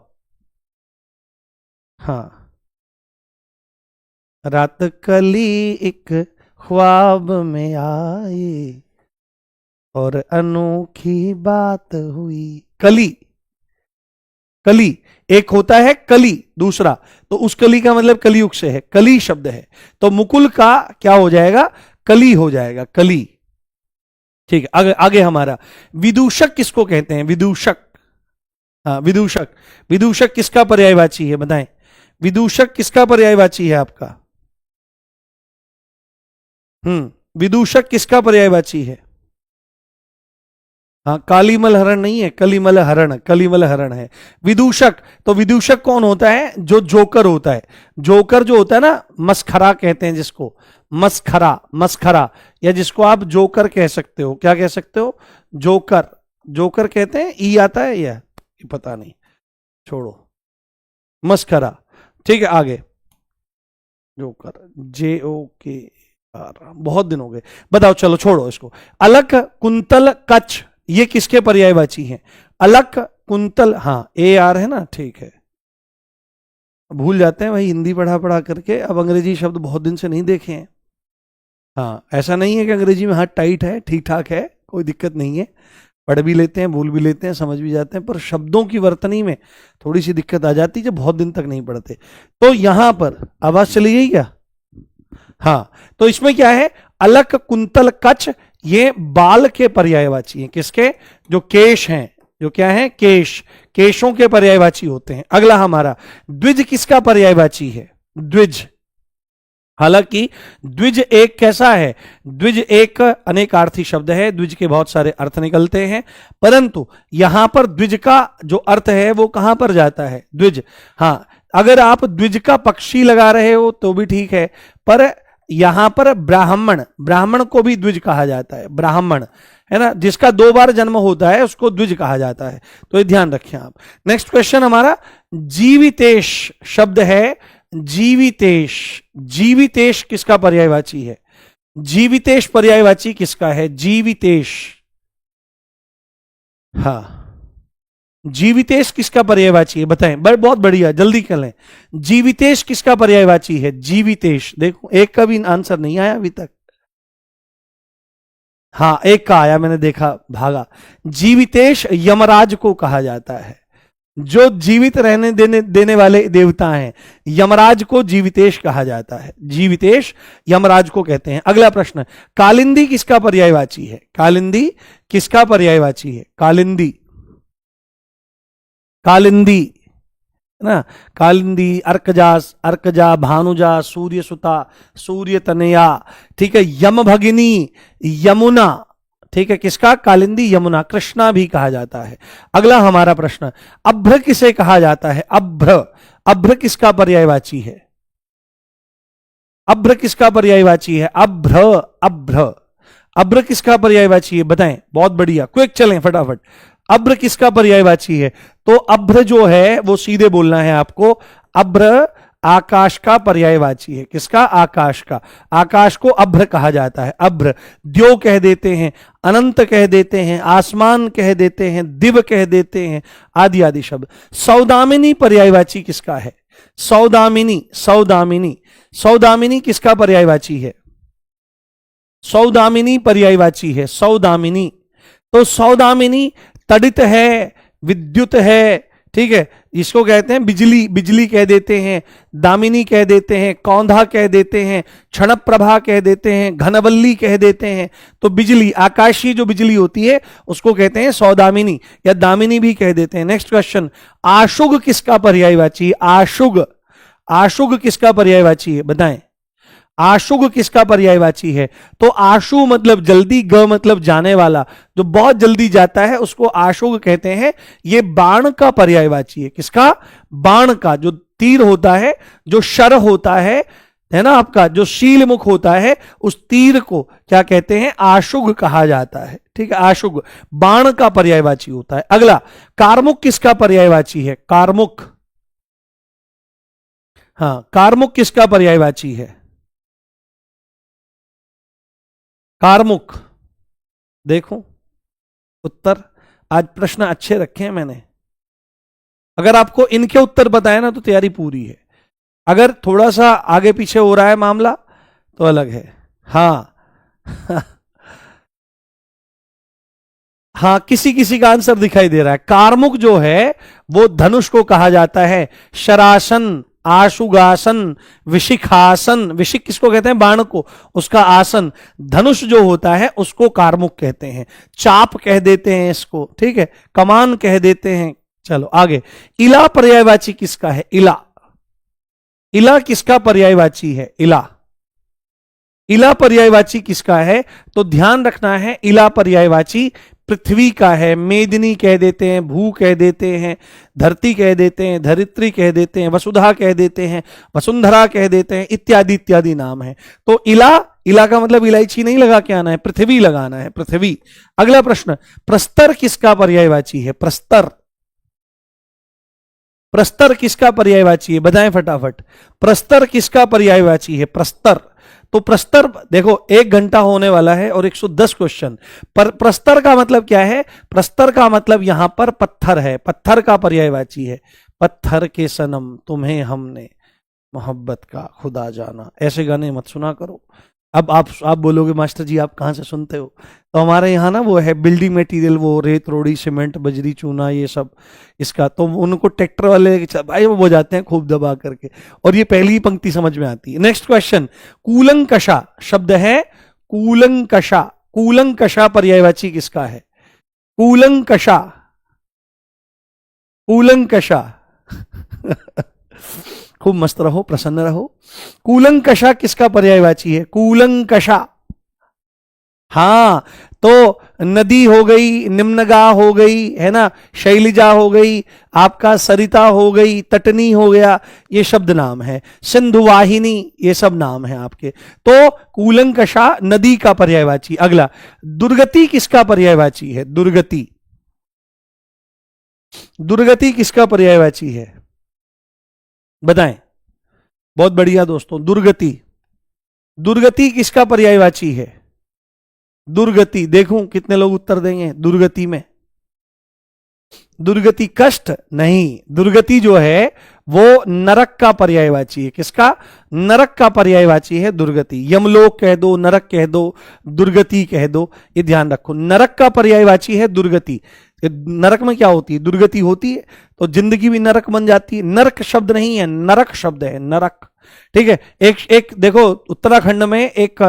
हाँ, रात कली एक ख्वाब में आई और अनोखी बात हुई। कली, कली एक होता है, कली दूसरा, तो उस कली का मतलब कलयुग से है, कली शब्द है, तो मुकुल का क्या हो जाएगा? कली हो जाएगा, कली, ठीक है। आगे आगे हमारा, विदूषक किसको कहते हैं? विदूषक, हाँ, विदूषक, विदूषक किसका पर्यायवाची है बताएं? विदूषक किसका पर्यायवाची है आपका? विदूषक किसका पर्यायवाची है? हाँ, कालीमल हरण नहीं है, कलिमल हरण, कलिमल हरण है। विदूषक, तो विदूषक कौन होता है? जो जोकर होता है। जोकर जो होता है ना, मस्खरा कहते हैं जिसको, मस्खरा, मस्खरा, या जिसको आप जोकर कह सकते हो। क्या कह सकते हो? जोकर, जोकर कहते हैं। ई आता है या पता नहीं, छोड़ो, मस्खरा। ठीक है, आगे जोकर, JOKR, बहुत दिन हो गए, बताओ, चलो छोड़ो इसको। अलक, कुंतल, कच्छ, ये किसके पर्यायवाची हैं? अलक, कुंतल, हाँ AR है ना, ठीक है। भूल जाते हैं भाई, हिंदी पढ़ा पढ़ा करके, अब अंग्रेजी शब्द बहुत दिन से नहीं देखे हैं। हाँ, ऐसा नहीं है कि अंग्रेजी में हाथ टाइट है, ठीक ठाक है, कोई दिक्कत नहीं है, पढ़ भी लेते हैं, भूल भी लेते हैं, समझ भी जाते हैं, पर शब्दों की वर्तनी में थोड़ी सी दिक्कत आ जाती है जब बहुत दिन तक नहीं पढ़ते। तो यहां पर आवाज चली गई क्या? हाँ, तो इसमें क्या है? अलक, कुंतल, कच्छ, ये बाल के पर्यायवाची हैं। किसके? जो केश हैं, जो क्या है? केश, केशों के पर्यायवाची होते हैं। अगला हमारा द्विज किसका पर्यायवाची है? द्विज। हालांकि द्विज एक कैसा है? द्विज एक अनेकार्थी शब्द है, द्विज के बहुत सारे अर्थ निकलते हैं, परंतु यहां पर द्विज का जो अर्थ है वो कहां पर जाता है? द्विज। हाँ, अगर आप द्विज का पक्षी लगा रहे हो तो भी ठीक है, पर यहां पर ब्राह्मण, ब्राह्मण को भी द्विज कहा जाता है। ब्राह्मण है ना, जिसका 2 बार जन्म होता है उसको द्विज कहा जाता है, तो ये ध्यान रखें आप। नेक्स्ट क्वेश्चन हमारा जीवितेश शब्द है। जीवितेश, जीवितेश किसका पर्यायवाची है? जीवितेश पर्यायवाची किसका है? जीवितेश, हाँ, जीवितेश किसका पर्यायवाची है? बताएं, बहुत बढ़िया, जल्दी कर लें। जीवितेश किसका पर्यायवाची है? जीवितेश, देखो एक का भी आंसर नहीं आया अभी तक। हाँ, एक का आया, मैंने देखा, भागा। जीवितेश यमराज को कहा जाता है, जो जीवित रहने देने वाले देवता हैं, यमराज को जीवितेश कहा जाता है। जीवितेश यमराज को कहते हैं। अगला प्रश्न, कालिंदी किसका पर्यायवाची है? कालिंदी किसका पर्यायवाची है? कालिंदी, कालिंदी है ना, कालिंदी, अर्कजास, अर्कजा, भानुजा, सूर्य सुता, सूर्य तनया, ठीक है, यम भगिनी, यमुना, ठीक है, किसका? कालिंदी, यमुना, कृष्णा भी कहा जाता है। अगला हमारा प्रश्न, अभ्र किसे कहा जाता है? अभ्र, अभ्र किसका पर्यायवाची है? अभ्र किसका पर्यायवाची है? अभ्र, अभ्र, अभ्र किसका पर्यायवाची है? बताएं, बहुत बढ़िया, क्विक चलें फटाफट। अभ्र किसका पर्यायवाची है? तो अभ्र जो है वो सीधे बोलना है आपको, अभ्र आकाश का पर्यायवाची है। किसका? आकाश का। आकाश को अभ्र कहा जाता है। अभ्र, द्यो कह देते हैं, अनंत कह देते हैं, आसमान कह देते हैं, दिव कह देते हैं, आदि आदि शब्द। सौदामिनी पर्यायवाची किसका है? सौदामिनी, सौदामिनी, सौदामिनी किसका पर्यायवाची है? सौदामिनी पर्यायवाची है, सौदामिनी। तो सौदामिनी तड़ित है, विद्युत है, ठीक है, इसको कहते हैं बिजली, बिजली कह देते हैं, दामिनी कह देते हैं, कौंधा कह देते हैं, क्षण प्रभा कह देते हैं, घनवल्ली कह देते हैं। तो बिजली, आकाशीय जो बिजली होती है उसको कहते हैं सौदामिनी या दामिनी भी कह देते हैं। नेक्स्ट क्वेश्चन, आशुग किसका पर्यायवाची है? आशुग, आशुग किसका पर्यायवाची है? बताएं, आशुग किसका पर्यायवाची है? तो आशु मतलब जल्दी, ग मतलब जाने वाला, जो बहुत जल्दी जाता है उसको आशुग कहते हैं। ये बाण का पर्यायवाची है। किसका? बाण का, जो तीर होता है, जो शर होता है ना आपका, जो शील मुख होता है, उस तीर को क्या कहते हैं? आशुग कहा जाता है। ठीक है, आशुग बाण का पर्यायवाची होता है। अगला, कार्मुक किसका पर्यायवाची है? कार्मुक, हाँ, कार्मुक किसका पर्यायवाची है? कार्मुक, देखो उत्तर, आज प्रश्न अच्छे रखे हैं मैंने। अगर आपको इनके उत्तर बताए ना तो तैयारी पूरी है। अगर थोड़ा सा आगे पीछे हो रहा है मामला तो अलग है। हाँ हाँ, किसी किसी का आंसर दिखाई दे रहा है। कार्मुक जो है वो धनुष को कहा जाता है। शरासन, आशुगासन, विशिखासन, विशिख किसको कहते हैं? बाण को, उसका आसन। धनुष जो होता है उसको कार्मुक कहते हैं। चाप कह देते हैं इसको, ठीक है, कमान कह देते हैं। चलो आगे, इला पर्यायवाची किसका है? इला, इला किसका पर्यायवाची है? इला, इला पर्यायवाची किसका है? तो ध्यान रखना है, इला पर्यायवाची पृथ्वी का है, मेदिनी कह देते हैं, भू कह देते हैं, धरती कह देते हैं, धरित्री कह देते हैं, वसुधा कह देते हैं, वसुंधरा कह देते हैं, इत्यादि इत्यादि नाम है। तो इला का मतलब इलायची नहीं लगा के आना है, पृथ्वी लगाना है, पृथ्वी। अगला प्रश्न, प्रस्तर किसका पर्यायवाची है? प्रस्तर, प्रस्तर किसका पर्यायवाची है? बताएं फटाफट, प्रस्तर किसका पर्यायवाची है? प्रस्तर। तो प्रस्तर देखो 1 घंटा होने वाला है और 110 क्वेश्चन। पर प्रस्तर का मतलब क्या है? प्रस्तर का मतलब यहां पर पत्थर है, पत्थर का पर्यायवाची है। पत्थर के सनम तुम्हें हमने मोहब्बत का खुदा जाना, ऐसे गाने मत सुना करो। अब आप बोलोगे मास्टर जी आप कहाँ से सुनते हो? तो हमारे यहाँ ना वो है बिल्डिंग मटेरियल, वो रेत रोड़ी सीमेंट बजरी चूना ये सब इसका, तो उनको ट्रैक्टर वाले भाई वो जाते हैं खूब दबा करके, और ये पहली ही पंक्ति समझ में आती है। नेक्स्ट क्वेश्चन, कूलंकषा शब्द है, कूलंकषा, कूलंकषा पर्यायवाची किसका है? कूलंकषा, कूलंकषा खूब मस्त रहो, प्रसन्न रहो। कूलंकषा किसका पर्यायवाची है? कूलंकषा। हाँ, तो नदी हो गई, निम्नगा हो गई, है ना, शैलजा हो गई, आपका सरिता हो गई, तटनी हो गया, ये शब्द नाम है, सिंधुवाहिनी, ये सब नाम है आपके। तो कूलंकषा नदी का पर्यायवाची। अगला, दुर्गति किसका पर्यायवाची है? दुर्गति, दुर्गति किसका पर्यायवाची है? बताएं। बहुत बढ़िया दोस्तों, दुर्गति, दुर्गति किसका पर्यायवाची है? दुर्गति, देखूं कितने लोग उत्तर देंगे। दुर्गति में दुर्गति कष्ट नहीं, दुर्गति जो है वो नरक का पर्यायवाची है। किसका? नरक का पर्यायवाची है दुर्गति। यमलोक कह दो, नरक कह दो, दुर्गति कह दो, ये ध्यान रखो। नरक का पर्यायवाची है दुर्गति। नरक में क्या होती है? दुर्गति होती है, तो जिंदगी भी नरक बन जाती है। नरक शब्द नहीं है, नरक शब्द है, नरक। ठीक है। एक देखो, उत्तराखंड में एक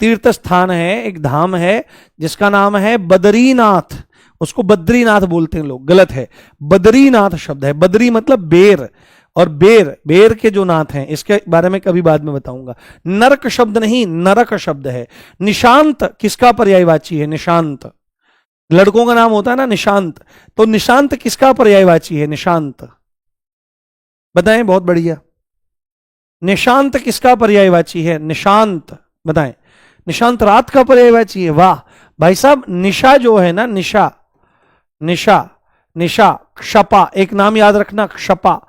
तीर्थ स्थान है, एक धाम है जिसका नाम है बद्रीनाथ। उसको बद्रीनाथ बोलते हैं लोग, गलत है, बद्रीनाथ शब्द है। बद्री मतलब बेर, और बेर के जो नाथ हैं, इसके बारे में कभी बाद में बताऊंगा। नरक शब्द नहीं, नरक शब्द है। निशांत किसका पर्यायवाची है? निशांत, लड़कों का नाम होता है ना निशांत, तो निशांत किसका पर्यायवाची है? निशांत, बताएं। बहुत बढ़िया, निशांत किसका पर्यायवाची है? निशांत, बताएं। निशांत रात का पर्यायवाची है। वाह भाई साहब, निशा जो है ना, निशा, निशा, निशा, क्षपा, एक नाम याद रखना, क्षपा,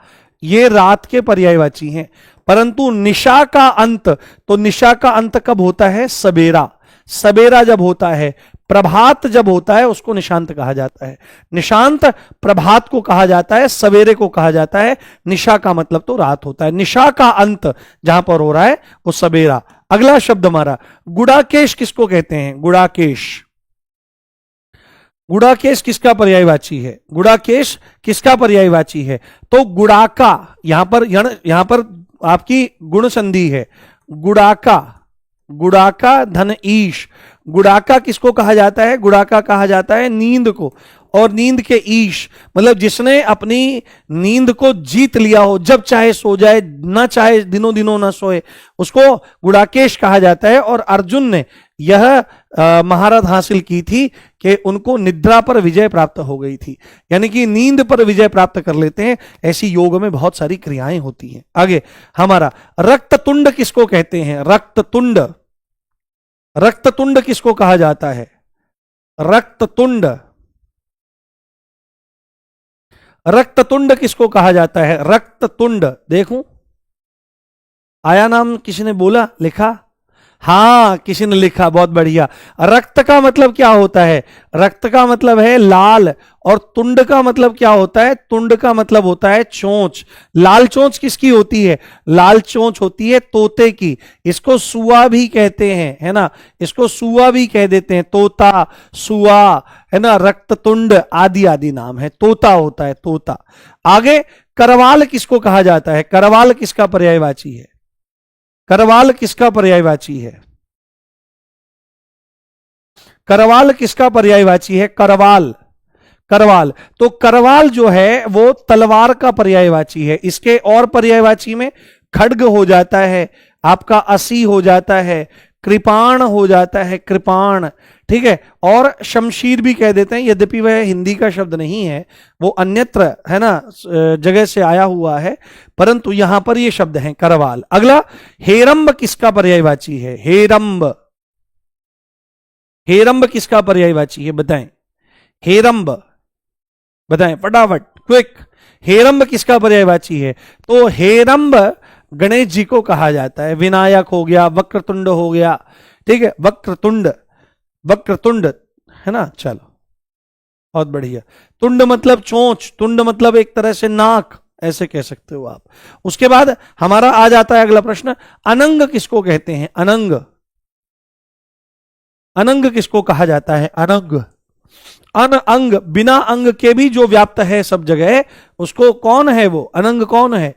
ये रात के पर्यायवाची हैं। परंतु निशा का अंत, तो निशा का अंत कब होता है? सवेरा, सवेरा जब होता है, प्रभात जब होता है, उसको निशांत कहा जाता है। निशांत प्रभात को कहा जाता है, सवेरे को कहा जाता है। निशा का मतलब तो रात होता है। निशा का अंत जहां पर हो रहा है वो सवेरा। अगला शब्द हमारा, गुड़ाकेश किसको कहते हैं? गुड़ाकेश, गुड़ाकेश किसका पर्यायवाची है? गुड़ाकेश किसका पर्यायवाची है? तो गुड़ाका, यहां पर आपकी गुण संधि है, गुड़ाका, गुड़ाका धन ईश। गुड़ाका किसको कहा जाता है? गुड़ाका कहा जाता है नींद को, और नींद के ईश मतलब जिसने अपनी नींद को जीत लिया हो, जब चाहे सो जाए, ना चाहे दिनों दिनों ना सोए, उसको गुड़ाकेश कहा जाता है। और अर्जुन ने यह महारत हासिल की थी कि उनको निद्रा पर विजय प्राप्त हो गई थी, यानी कि नींद पर विजय प्राप्त कर लेते हैं। ऐसी योग में बहुत सारी क्रियाएं होती हैं। आगे हमारा, रक्ततुंड किसको कहते हैं? रक्ततुंड, रक्ततुंड किसको कहा जाता है? रक्ततुंड, रक्ततुंड किसको कहा जाता है? रक्ततुंड, देखूं आया नाम, किसी ने बोला, लिखा? हाँ, किसी ने लिखा, बहुत बढ़िया। रक्त का मतलब क्या होता है? रक्त का मतलब है लाल, और तुंड का मतलब क्या होता है? तुंड का मतलब होता है चोंच। लाल चोंच किसकी होती है? लाल चोंच होती है तोते की। इसको सुआ भी कहते हैं, है ना, इसको सुआ भी कह देते हैं, तोता, सुआ, है ना, रक्ततुंड आदि आदि नाम है, तोता होता है, तोता। आगे, करवाल किसको कहा जाता है? करवाल किसका पर्यायवाची है? करवाल किसका पर्यायवाची है? करवाल किसका पर्यायवाची है? करवाल, करवाल, तो करवाल जो है वो तलवार का पर्यायवाची है। इसके और पर्यायवाची में खड्ग हो जाता है, आपका असी हो जाता है, कृपाण हो जाता है, कृपाण, ठीक है। और शमशीर भी कह देते हैं, यद्यपि वह हिंदी का शब्द नहीं है, वो अन्यत्र है ना जगह से आया हुआ है, परंतु यहां पर ये शब्द है करवाल। अगला, हेरंब किसका पर्यायवाची है? हेरंब, हेरंब किसका पर्यायवाची है बताएं? हेरंब बताएं फटाफट, क्विक। हेरंब किसका पर्यायवाची है? तो हेरंब गणेश जी को कहा जाता है। विनायक हो गया, वक्रतुंड हो गया, ठीक है, वक्रतुंड, वक्रतुंड है ना। चलो बहुत बढ़िया। तुंड मतलब चोंच, तुंड मतलब एक तरह से नाक, ऐसे कह सकते हो आप। उसके बाद हमारा आ जाता है अगला प्रश्न, अनंग किसको कहते हैं? अनंग, अनंग किसको कहा जाता है? अनंग, अन अंग, बिना अंग के भी जो व्याप्त है सब जगह, उसको कौन है वो? अनंग कौन है?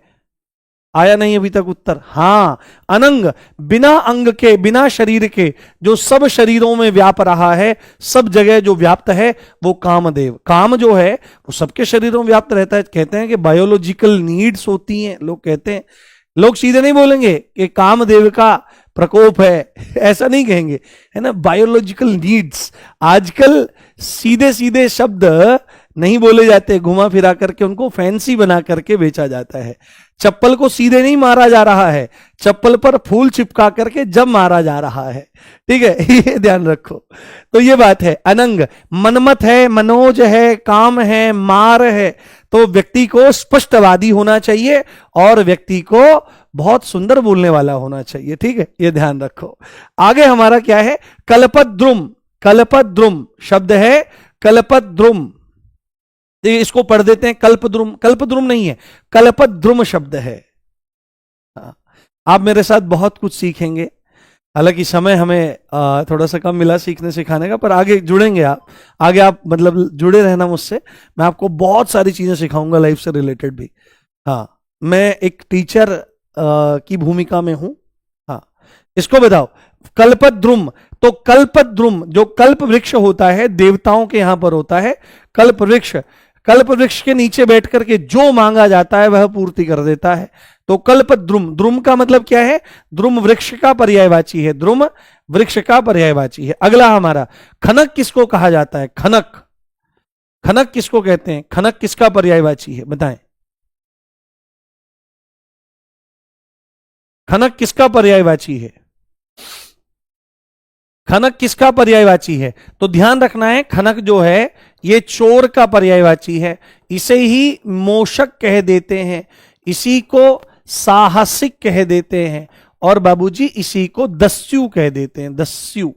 आया नहीं अभी तक उत्तर। हां, अनंग, बिना अंग के, बिना शरीर के, जो सब शरीरों में व्याप रहा है, सब जगह जो व्याप्त है, वो कामदेव। काम जो है वो सबके शरीरों में व्याप्त रहता है। कहते हैं कि बायोलॉजिकल नीड्स होती हैं, लोग कहते हैं। लोग सीधे नहीं बोलेंगे कि कामदेव का प्रकोप है, ऐसा नहीं कहेंगे, है ना। बायोलॉजिकल नीड्स, आजकल सीधे सीधे शब्द नहीं बोले जाते, घुमा फिरा करके उनको फैंसी बना करके बेचा जाता है। चप्पल को सीधे नहीं मारा जा रहा है, चप्पल पर फूल चिपका करके जब मारा जा रहा है, ठीक है, ये ध्यान रखो। तो ये बात है। अनंग, मनमत है, मनोज है, काम है, मार है। तो व्यक्ति को स्पष्टवादी होना चाहिए और व्यक्ति को बहुत सुंदर बोलने वाला होना चाहिए, ठीक है, ये ध्यान रखो। आगे हमारा क्या है? कल्पद्रुम, कल्पद्रुम शब्द है, कल्पद्रुम, इसको पढ़ देते हैं कल्पद्रुम, कल्पद्रुम नहीं है, कल्पद्रुम शब्द है। आप मेरे साथ बहुत कुछ सीखेंगे, हालांकि समय हमें थोड़ा सा कम मिला सीखने सिखाने का, पर आगे जुड़ेंगे आप, आगे आप मतलब जुड़े रहना मुझसे, मैं आपको बहुत सारी चीजें सिखाऊंगा लाइफ से रिलेटेड भी। हाँ, मैं एक टीचर की भूमिका में हूं। हाँ, इसको बताओ, कल्पद्रुम। तो कल्पद्रुम, जो कल्प वृक्ष होता है, देवताओं के यहां पर होता है कल्प वृक्ष, कल्प वृक्ष के नीचे बैठ करके जो मांगा जाता है वह पूर्ति कर देता है। तो कल्पद्रुम, द्रुम का मतलब क्या है? द्रुम वृक्ष का पर्यायवाची है, द्रुम वृक्ष का पर्यायवाची है। अगला हमारा, खनक किसको कहा जाता है? खनक, खनक किसको कहते हैं? खनक किसका पर्यायवाची है बताएं? खनक किसका पर्यायवाची है? खनक किसका पर्यायवाची है? तो ध्यान रखना है, खनक जो है ये चोर का पर्यायवाची है, इसे ही मोशक कह देते हैं, इसी को साहसिक कह देते हैं, और बाबूजी इसी को दस्यु कह देते हैं। दस्यु,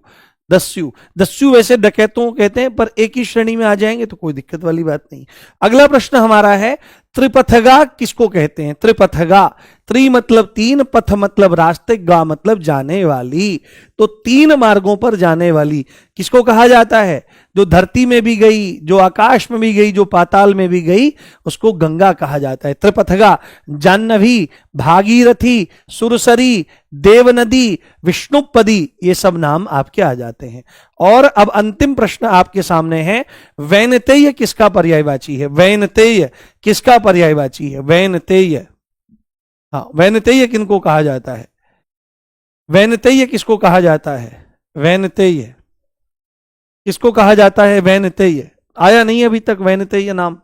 दस्यु, दस्यु वैसे डकैतों कहते हैं, पर एक ही श्रेणी में आ जाएंगे तो कोई दिक्कत वाली बात नहीं। अगला प्रश्न हमारा है, त्रिपथगा किसको कहते हैं? त्रिपथगा, त्रि मतलब तीन, पथ मतलब रास्ते, गा मतलब जाने वाली। तो तीन मार्गों पर जाने वाली किसको कहा जाता है? जो धरती में भी गई, जो आकाश में भी गई, जो पाताल में भी गई, उसको गंगा कहा जाता है। त्रिपथगा, जाह्नवी, भागीरथी, सुरसरी, देवनदी, विष्णुपदी, ये सब नाम आपके आ जाते हैं। और अब अंतिम प्रश्न आपके सामने है, वैनतेय किसका पर्यायवाची है? वैनतेय किसका पर्यायवाची है? वैनतेय, हाँ, वैनतेय किनको कहा जाता है? वैनतेय किसको कहा जाता है? वैनतेय किसको कहा जाता है? वैनतेय आया नहीं अभी तक वैनतेय नाम?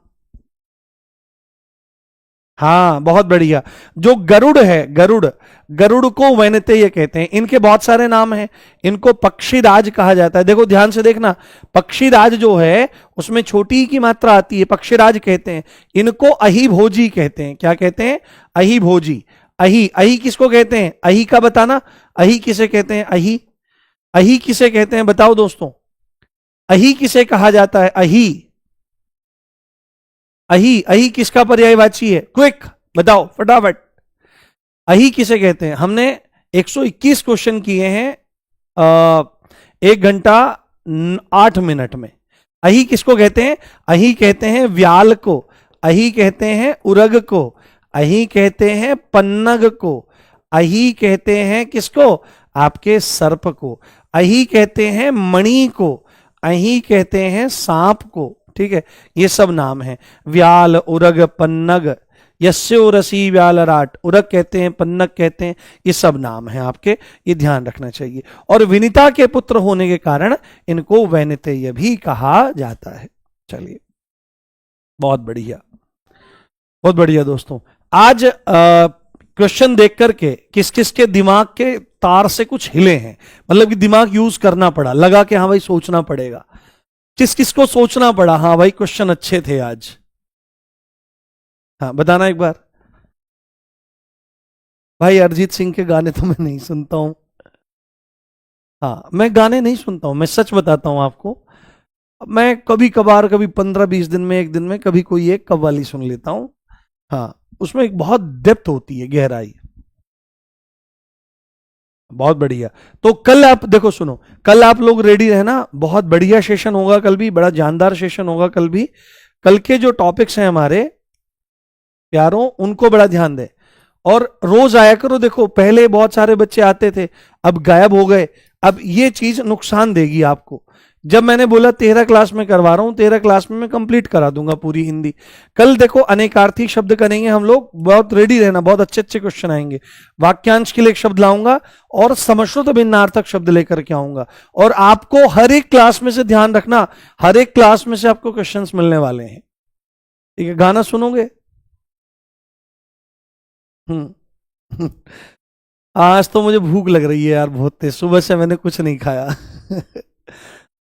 हाँ, बहुत बढ़िया। जो गरुड़ है, गरुड़, गरुड़ को वैनतेय कहते हैं। इनके बहुत सारे नाम हैं, इनको पक्षीराज कहा जाता है। देखो ध्यान से देखना, पक्षीराज जो है उसमें छोटी की मात्रा आती है, पक्षीराज कहते हैं। इनको अहिभोजी कहते हैं। क्या कहते हैं? अहिभोजी। अहि, अहि किसको कहते हैं? अहि का बताना, अहि किसे कहते हैं? अहि, अहि किसे कहते हैं बताओ दोस्तों? अहि किसे कहा जाता है? अहि, अहि, अहि किसका पर्यायवाची है? क्विक बताओ फटाफट, अहि किसे कहते हैं? हमने 121 क्वेश्चन किए हैं 1 घंटा 8 मिनट में। अहि किसको कहते हैं? अहि कहते हैं व्याल को, अहि कहते हैं उरग को, अहि कहते हैं पन्नग को, अहि कहते हैं किसको? आपके सर्प को, अहि कहते हैं मणि को, अहि कहते हैं सांप को, ठीक है। ये सब नाम है, व्याल, उरग, पन्नग, यस्यो रसी व्यालराट, उरक कहते हैं, पन्नक कहते हैं, ये सब नाम है आपके, ये ध्यान रखना चाहिए। और विनीता के पुत्र होने के कारण इनको वैनितेय भी कहा जाता है। चलिए, बहुत बढ़िया, बहुत बढ़िया दोस्तों। आज क्वेश्चन देख करके किस किस के दिमाग के तार से कुछ हिले हैं, मतलब कि दिमाग यूज करना पड़ा, लगा कि हाँ भाई सोचना पड़ेगा। किस किस को सोचना पड़ा, हाँ भाई क्वेश्चन अच्छे थे आज, हाँ बताना एक बार। भाई अरिजीत सिंह के गाने तो मैं नहीं सुनता हूं, हाँ मैं गाने नहीं सुनता हूं, मैं सच बताता हूं आपको। मैं कभी कभार, कभी 15-20 दिन में, एक दिन में कभी कोई एक कव्वाली सुन लेता हूं। हाँ, उसमें एक बहुत डेप्थ होती है, गहराई। बहुत बढ़िया। तो कल आप देखो, सुनो, कल आप लोग रेडी रहना, बहुत बढ़िया सेशन होगा कल भी, बड़ा जानदार सेशन होगा कल भी। कल के जो टॉपिक्स हैं हमारे प्यारों, उनको बड़ा ध्यान दें और रोज आया करो। देखो पहले बहुत सारे बच्चे आते थे, अब गायब हो गए। अब ये चीज नुकसान देगी आपको। जब मैंने बोला 13 क्लास में करवा रहा हूं, 13 क्लास में मैं कंप्लीट करा दूंगा पूरी हिंदी। कल देखो अनेकार्थी शब्द करेंगे हम लोग, बहुत रेडी रहना, बहुत अच्छे अच्छे क्वेश्चन आएंगे। वाक्यांश के लिए एक शब्द लाऊंगा और समझो तो भिन्नार्थक शब्द लेकर के आऊंगा। और आपको हर एक क्लास में से ध्यान रखना, हर एक क्लास में से आपको क्वेश्चन मिलने वाले हैं। ठीक है, गाना सुनोगे? हम्म। आज तो मुझे भूख लग रही है यार बहुत तेज, सुबह से मैंने कुछ नहीं खाया।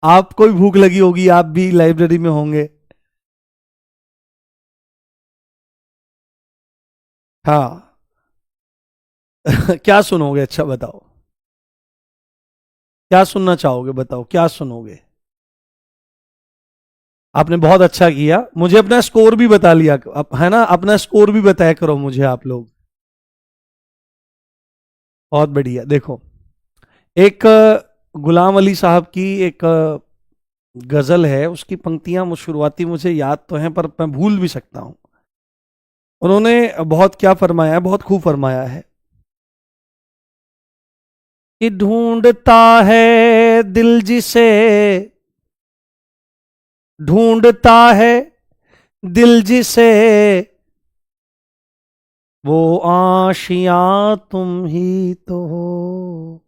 आपको भी भूख लगी होगी, आप भी लाइब्रेरी में होंगे। हाँ। क्या सुनोगे, अच्छा बताओ, क्या सुनना चाहोगे, बताओ क्या सुनोगे। आपने बहुत अच्छा किया, मुझे अपना स्कोर भी बता लिया, है ना, अपना स्कोर भी बताया करो मुझे आप लोग। बहुत बढ़िया। देखो, एक गुलाम अली साहब की एक गजल है, उसकी पंक्तियां शुरुआती मुझे याद तो हैं पर मैं भूल भी सकता हूं। उन्होंने बहुत क्या फरमाया है, बहुत खूब फरमाया है कि ढूंढता है दिल जिसे, ढूंढता है दिल जिसे, वो आशियां तुम ही तो हो।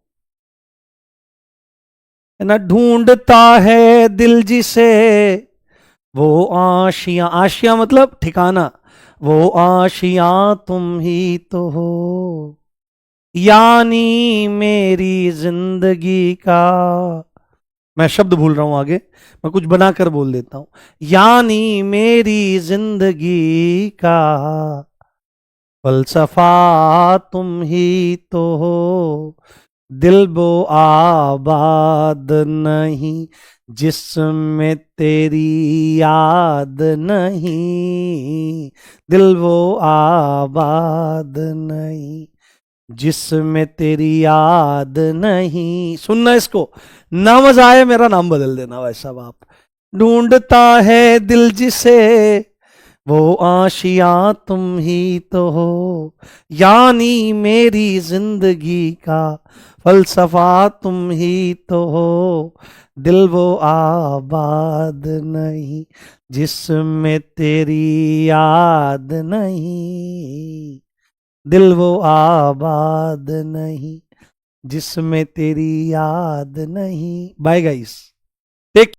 है ना, ढूंढता है दिल जिसे, वो आशियां, आशियां मतलब ठिकाना, वो आशियां तुम ही तो हो। यानी मेरी जिंदगी का, मैं शब्द भूल रहा हूं आगे, मैं कुछ बनाकर बोल देता हूं। यानी मेरी जिंदगी का फलसफा तुम ही तो हो। दिल वो आबाद नहीं जिसमें तेरी याद नहीं, दिल वो आबाद नहीं जिसमें तेरी याद नहीं। सुनना इसको, ना मजा आए मेरा नाम बदल देना भाई साहब आप। ढूंढता है दिल जिसे, वो आशियां तुम ही तो हो। यानी मेरी जिंदगी का फलसफा तुम ही तो हो। दिल वो आबाद नहीं जिसमें तेरी याद नहीं, दिल वो आबाद नहीं जिसमें तेरी याद नहीं। Bye guys, take